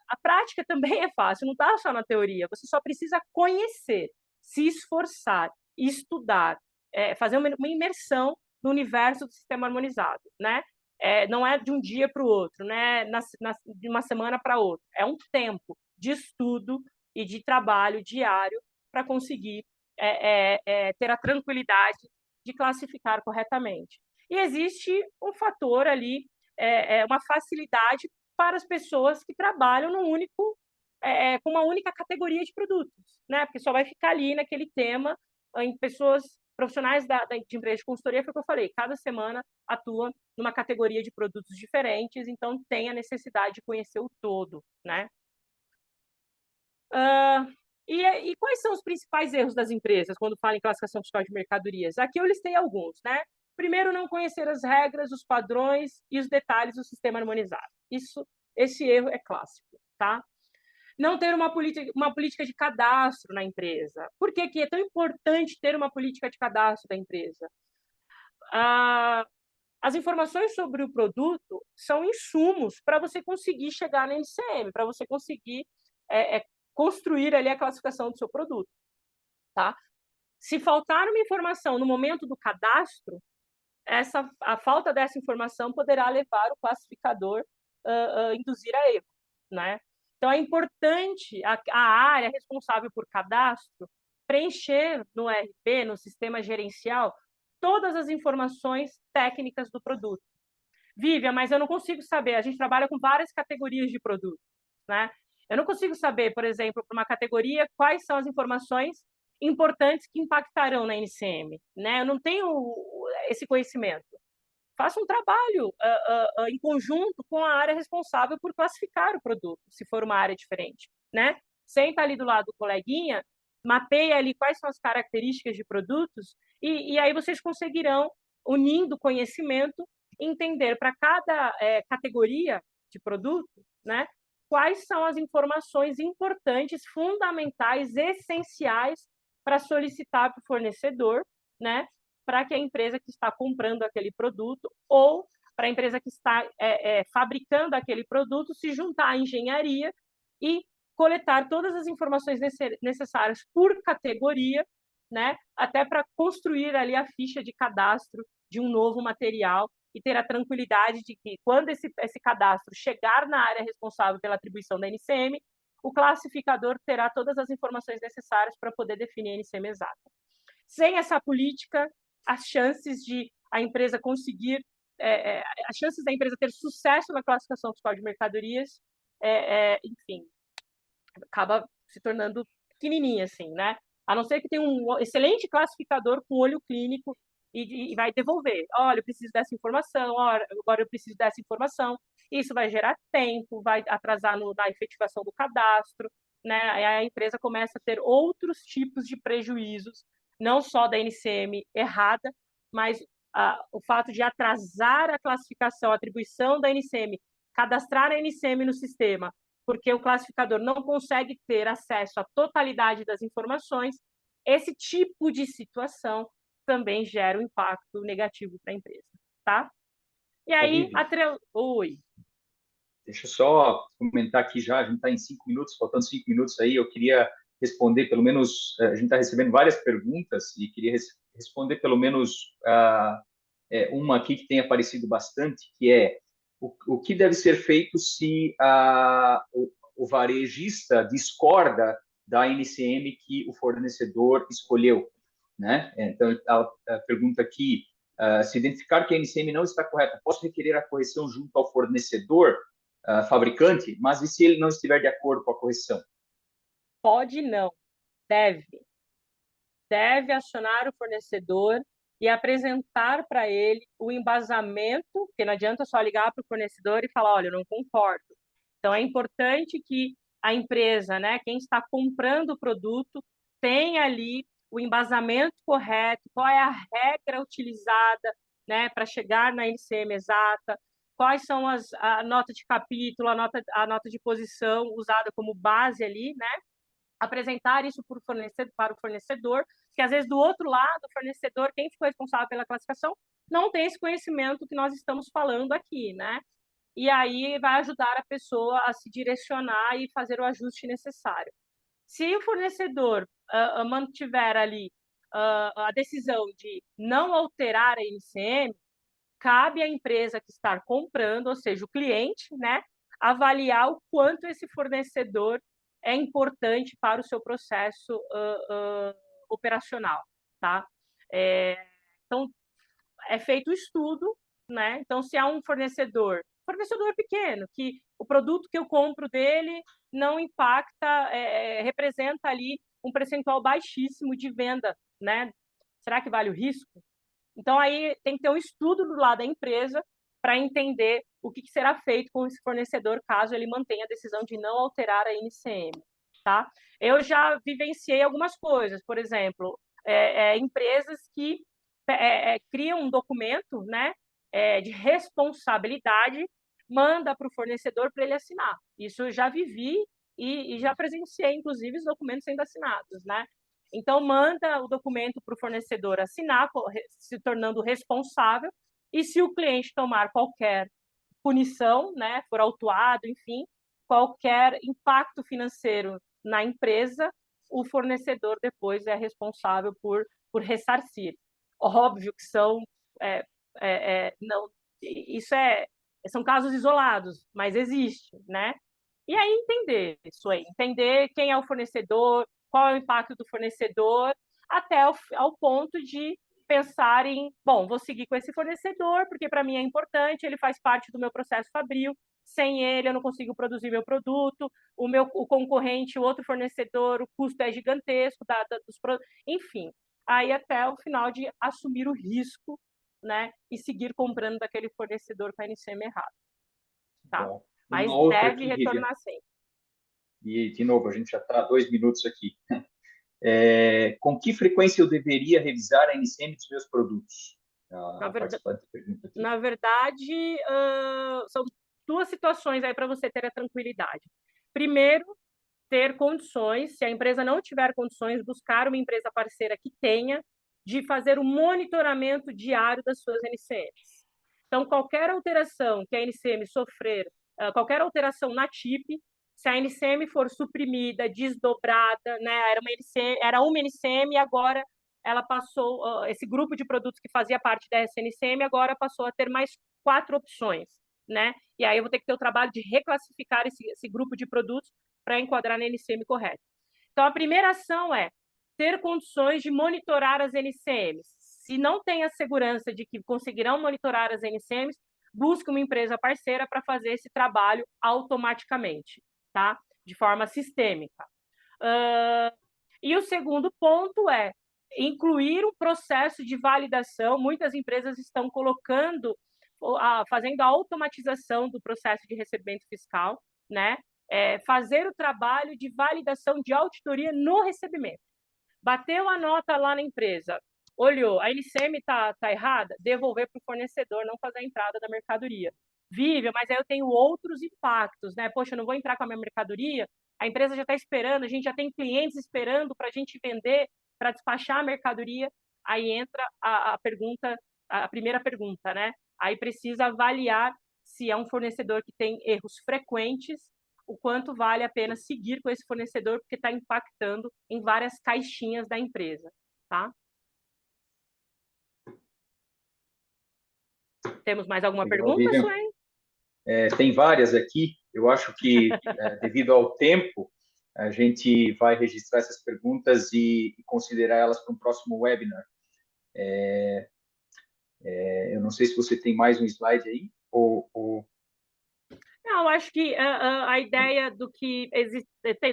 a prática também é fácil, não está só na teoria, você só precisa conhecer, se esforçar, estudar, fazer uma imersão no universo do sistema harmonizado, né? Não é de um dia para o outro, né? De uma semana para outra, é um tempo de estudo e de trabalho diário para conseguir ter a tranquilidade de classificar corretamente. E existe um fator ali, uma facilidade para as pessoas que trabalham com uma única categoria de produtos, né? Porque só vai ficar ali naquele tema em pessoas profissionais de empresa de consultoria, foi o que eu falei, cada semana atua numa categoria de produtos diferentes, então tem a necessidade de conhecer o todo, né? E quais são os principais erros das empresas quando falam em classificação fiscal de mercadorias? Aqui eu listei alguns, né? Primeiro, não conhecer as regras, os padrões e os detalhes do sistema harmonizado. Esse erro é clássico, tá? Não ter uma política de cadastro na empresa. Por que é tão importante ter uma política de cadastro da empresa? As informações sobre o produto são insumos para você conseguir chegar na NCM, para você conseguir construir ali a classificação do seu produto, tá? Se faltar uma informação no momento do cadastro, a falta dessa informação poderá levar o classificador a induzir a erro, né? Então, é importante a área responsável por cadastro preencher no ERP, no sistema gerencial, todas as informações técnicas do produto. Vivian, mas eu não consigo saber, a gente trabalha com várias categorias de produto, né? Eu não consigo saber, por exemplo, para uma categoria, quais são as informações importantes que impactarão na NCM, né? Eu não tenho esse conhecimento. Faça um trabalho em conjunto com a área responsável por classificar o produto, se for uma área diferente, né? Senta ali do lado do coleguinha, mapeia ali quais são as características de produtos e aí vocês conseguirão, unindo conhecimento, entender para cada categoria de produto, né? Quais são as informações importantes, fundamentais, essenciais para solicitar para o fornecedor, né? Para que a empresa que está comprando aquele produto ou para a empresa que está fabricando aquele produto se juntar à engenharia e coletar todas as informações necessárias por categoria, né? Até para construir ali a ficha de cadastro de um novo material e ter a tranquilidade de que, quando esse cadastro chegar na área responsável pela atribuição da NCM, o classificador terá todas as informações necessárias para poder definir a NCM exata. Sem essa política, as chances de a empresa conseguir, as chances da empresa ter sucesso na classificação fiscal de mercadorias, enfim, acaba se tornando pequenininha, assim, né? A não ser que tenha um excelente classificador com olho clínico e vai devolver. Olha, eu preciso dessa informação, agora eu preciso dessa informação. Isso vai gerar tempo, vai atrasar na efetivação do cadastro, né? Aí a empresa começa a ter outros tipos de prejuízos, não só da NCM errada, mas o fato de atrasar a classificação, a atribuição da NCM, cadastrar a NCM no sistema, porque o classificador não consegue ter acesso à totalidade das informações, esse tipo de situação também gera um impacto negativo para a empresa, tá? E aí, Vivi, Oi. deixa eu só comentar aqui já, a gente está em 5 minutos, faltando 5 minutos aí, eu queria responder pelo menos, a gente está recebendo várias perguntas e queria responder pelo menos uma aqui que tem aparecido bastante, que é o que deve ser feito se o varejista discorda da NCM que o fornecedor escolheu, né? Então, a pergunta aqui, se identificar que a NCM não está correta, posso requerer a correção junto ao fornecedor, fabricante, mas e se ele não estiver de acordo com a correção? Pode não, deve. Deve acionar o fornecedor e apresentar para ele o embasamento, porque não adianta só ligar para o fornecedor e falar, olha, eu não concordo. Então, é importante que a empresa, né, quem está comprando o produto, tenha ali o embasamento correto, qual é a regra utilizada, né, para chegar na NCM exata, quais são a nota de capítulo, a nota de posição usada como base ali, né, apresentar isso para o fornecedor, que às vezes do outro lado, o fornecedor, quem ficou responsável pela classificação, não tem esse conhecimento que nós estamos falando aqui, né? E aí vai ajudar a pessoa a se direcionar e fazer o ajuste necessário. Se o fornecedor mantiver ali a decisão de não alterar a NCM, cabe à empresa que está comprando, ou seja, o cliente, né, avaliar o quanto esse fornecedor é importante para o seu processo operacional, tá? Então, é feito o estudo, né? Então, se há um fornecedor pequeno, que o produto que eu compro dele não impacta, representa ali um percentual baixíssimo de venda, né? Será que vale o risco? Então, aí tem que ter um estudo do lado da empresa para entender o que será feito com esse fornecedor caso ele mantenha a decisão de não alterar a NCM, tá? Eu já vivenciei algumas coisas, por exemplo, empresas que criam um documento, né, de responsabilidade, manda para o fornecedor para ele assinar. Isso eu já vivi e já presenciei, inclusive, os documentos sendo assinados, né? Então, manda o documento para o fornecedor assinar, se tornando responsável, e se o cliente tomar qualquer punição, né, for autuado, enfim, qualquer impacto financeiro na empresa, o fornecedor depois é responsável por ressarcir. Óbvio que não, isso são casos isolados, mas existe, né? E aí entender isso aí, entender quem é o fornecedor, qual é o impacto do fornecedor, até ao ponto de pensar em, bom, vou seguir com esse fornecedor, porque para mim é importante, ele faz parte do meu processo fabril, sem ele eu não consigo produzir meu produto, o concorrente, o outro fornecedor, o custo é gigantesco, enfim, aí até o final de assumir o risco, né, e seguir comprando daquele fornecedor com a NCM errado, tá? Bom, Mas uma outra deve aqui, Vivian, retornar sempre. e de novo, a gente já está há 2 minutos aqui. Com que frequência eu deveria revisar a NCM dos meus produtos? Na A verdade, participante pergunta aqui. na verdade são duas situações aí para você ter a tranquilidade. Primeiro, ter condições, se a empresa não tiver condições, buscar uma empresa parceira que tenha, de fazer o monitoramento diário das suas NCMs. Então, qualquer alteração que a NCM sofrer, qualquer alteração na TIP, se a NCM for suprimida, desdobrada, né, era uma NCM e agora ela passou, esse grupo de produtos que fazia parte da SNCM agora passou a ter mais 4 opções, né? E aí eu vou ter que ter o trabalho de reclassificar esse grupo de produtos para enquadrar na NCM correta. Então, a primeira ação é ter condições de monitorar as NCMs. Se não tem a segurança de que conseguirão monitorar as NCMs, busque uma empresa parceira para fazer esse trabalho automaticamente, tá? De forma sistêmica. E o segundo ponto é incluir um processo de validação. Muitas empresas estão colocando, fazendo a automatização do processo de recebimento fiscal, né? Fazer o trabalho de validação de auditoria no recebimento. Bateu a nota lá na empresa, olhou, a NCM está errada, devolver para o fornecedor, não fazer a entrada da mercadoria. Vive, mas aí eu tenho outros impactos, né? Poxa, eu não vou entrar com a minha mercadoria, a empresa já está esperando, a gente já tem clientes esperando para a gente vender, para despachar a mercadoria. Aí entra a pergunta, a primeira pergunta, né? Aí precisa avaliar se é um fornecedor que tem erros frequentes, o quanto vale a pena seguir com esse fornecedor, porque está impactando em várias caixinhas da empresa, tá? Temos mais alguma Legal, pergunta, Vivian. Suelen? Tem várias aqui. Eu acho que, devido ao tempo, a gente vai registrar essas perguntas e considerar elas para um próximo webinar. Eu não sei se você tem mais um slide aí, ou... Não, acho que a ideia do que existe,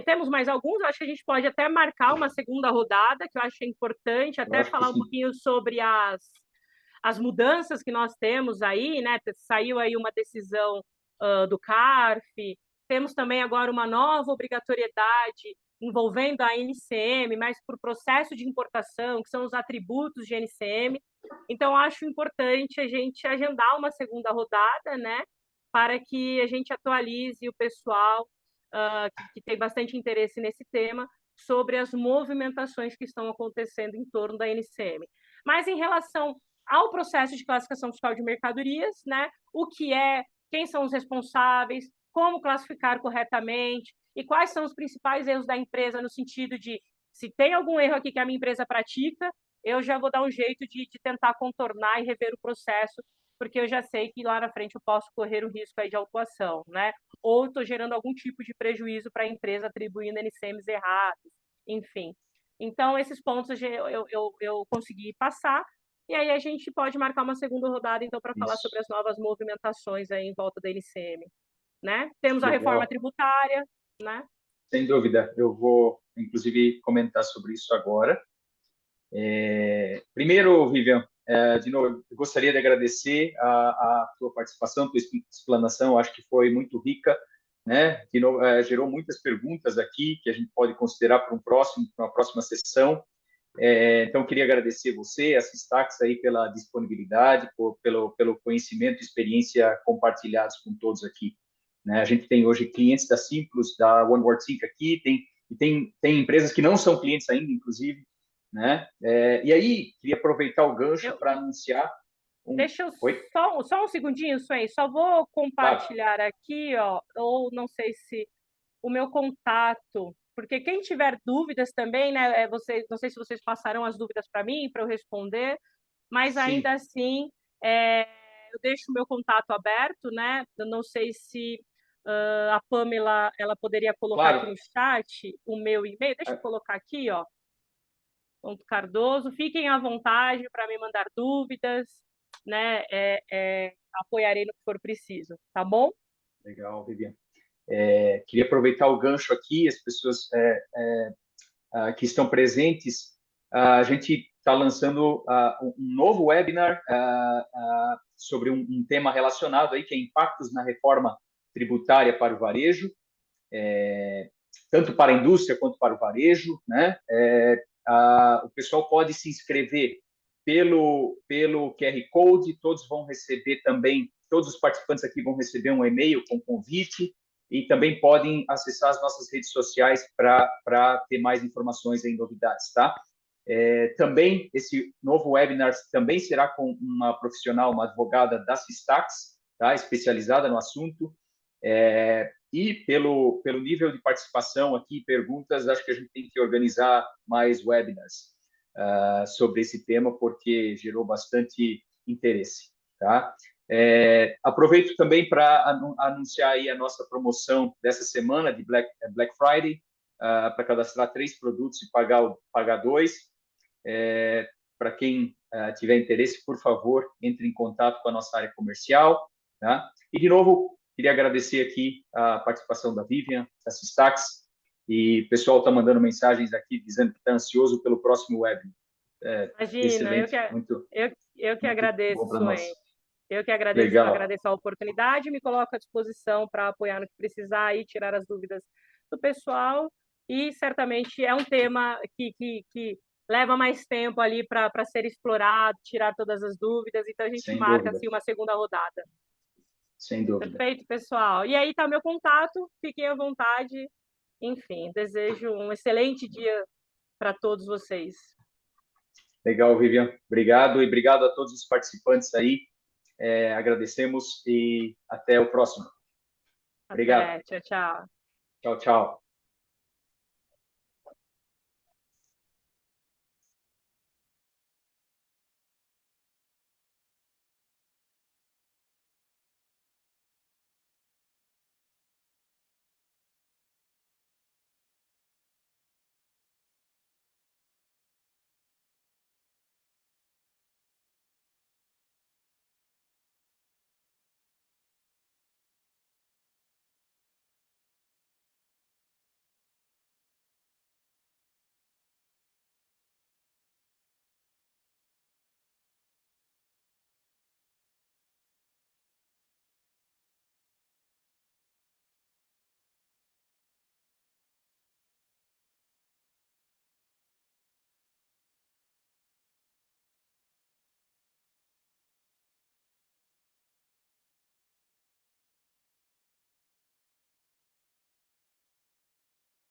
temos mais alguns, acho que a gente pode até marcar uma segunda rodada, que eu acho importante, Eu até acho que falar um sim. pouquinho sobre as mudanças que nós temos aí, né? Saiu aí uma decisão do CARF, temos também agora uma nova obrigatoriedade envolvendo a NCM, mas por processo de importação, que são os atributos de NCM. Então, acho importante a gente agendar uma segunda rodada, né? Para que a gente atualize o pessoal que tem bastante interesse nesse tema sobre as movimentações que estão acontecendo em torno da NCM. Mas em relação ao processo de classificação fiscal de mercadorias, né? O que é, quem são os responsáveis, como classificar corretamente e quais são os principais erros da empresa no sentido de se tem algum erro aqui que a minha empresa pratica, eu já vou dar um jeito de tentar contornar e rever o processo, porque eu já sei que lá na frente eu posso correr o risco aí de autuação, né? Ou estou gerando algum tipo de prejuízo para a empresa atribuindo NCMs errados, enfim. Então, esses pontos eu consegui passar, e aí a gente pode marcar uma segunda rodada, então, para falar sobre Isso. as novas movimentações aí em volta da NCM, né? Temos a reforma Legal. tributária, né? Sem dúvida. Eu vou, inclusive, comentar sobre isso agora. Primeiro, Vivian, de novo, eu gostaria de agradecer a tua participação, a tua explanação, acho que foi muito rica, né? De novo, gerou muitas perguntas aqui que a gente pode considerar para uma próxima sessão. Então, queria agradecer você, a Systax, aí pela disponibilidade, pelo conhecimento e experiência compartilhados com todos aqui. Né? A gente tem hoje clientes da Simplus, da OneWord Sync aqui, tem empresas que não são clientes ainda, inclusive, né? E aí, queria aproveitar o gancho para anunciar um... Deixa eu Oi? só um segundinho, Sueli, só vou Claro. compartilhar aqui, ó, ou não sei se o meu contato, porque quem tiver dúvidas também, né, não sei se vocês passaram as dúvidas para mim, para eu responder, mas Sim, ainda assim, eu deixo o meu contato aberto, né, eu não sei se a Pamela, ela poderia colocar aqui claro. no chat o meu e-mail, deixa eu colocar aqui, ó, ponto Cardoso, fiquem à vontade para me mandar dúvidas, né, apoiarei no que for preciso, tá bom? Legal, Vivian. Queria aproveitar o gancho aqui, as pessoas que estão presentes, a gente está lançando um novo webinar sobre um tema relacionado aí, que é impactos na reforma tributária para o varejo, tanto para a indústria quanto para o varejo, né? O pessoal pode se inscrever pelo QR Code, todos vão receber também, todos os participantes aqui vão receber um e-mail com convite, e também podem acessar as nossas redes sociais para ter mais informações e novidades, tá? Também, esse novo webinar também será com uma profissional, uma advogada da Systax, tá? Especializada no assunto, e pelo nível de participação aqui, perguntas, acho que a gente tem que organizar mais webinars sobre esse tema, porque gerou bastante interesse, tá? Aproveito também para anunciar aí a nossa promoção dessa semana de Black Friday. para cadastrar 3 produtos e pagar 2. Para quem tiver interesse, por favor, entre em contato com a nossa área comercial. Tá? E, de novo, queria agradecer aqui a participação da Vivian, da Systax, e o pessoal está mandando mensagens aqui dizendo que está ansioso pelo próximo web. Imagina, Excelente, muito, eu que muito agradeço, bom para nós. Suen. Eu que agradeço, Legal, agradeço a oportunidade, me coloco à disposição para apoiar no que precisar e tirar as dúvidas do pessoal. E certamente é um tema que leva mais tempo ali para ser explorado, tirar todas as dúvidas. Então a gente sem marca dúvida, assim uma segunda rodada. sem dúvida. Perfeito, pessoal. E aí está meu contato, fiquem à vontade. Enfim, desejo um excelente dia para todos vocês. Legal, Vivian. Obrigado e obrigado a todos os participantes aí. Agradecemos e até o próximo. Obrigado. Até, tchau, tchau. Tchau, tchau.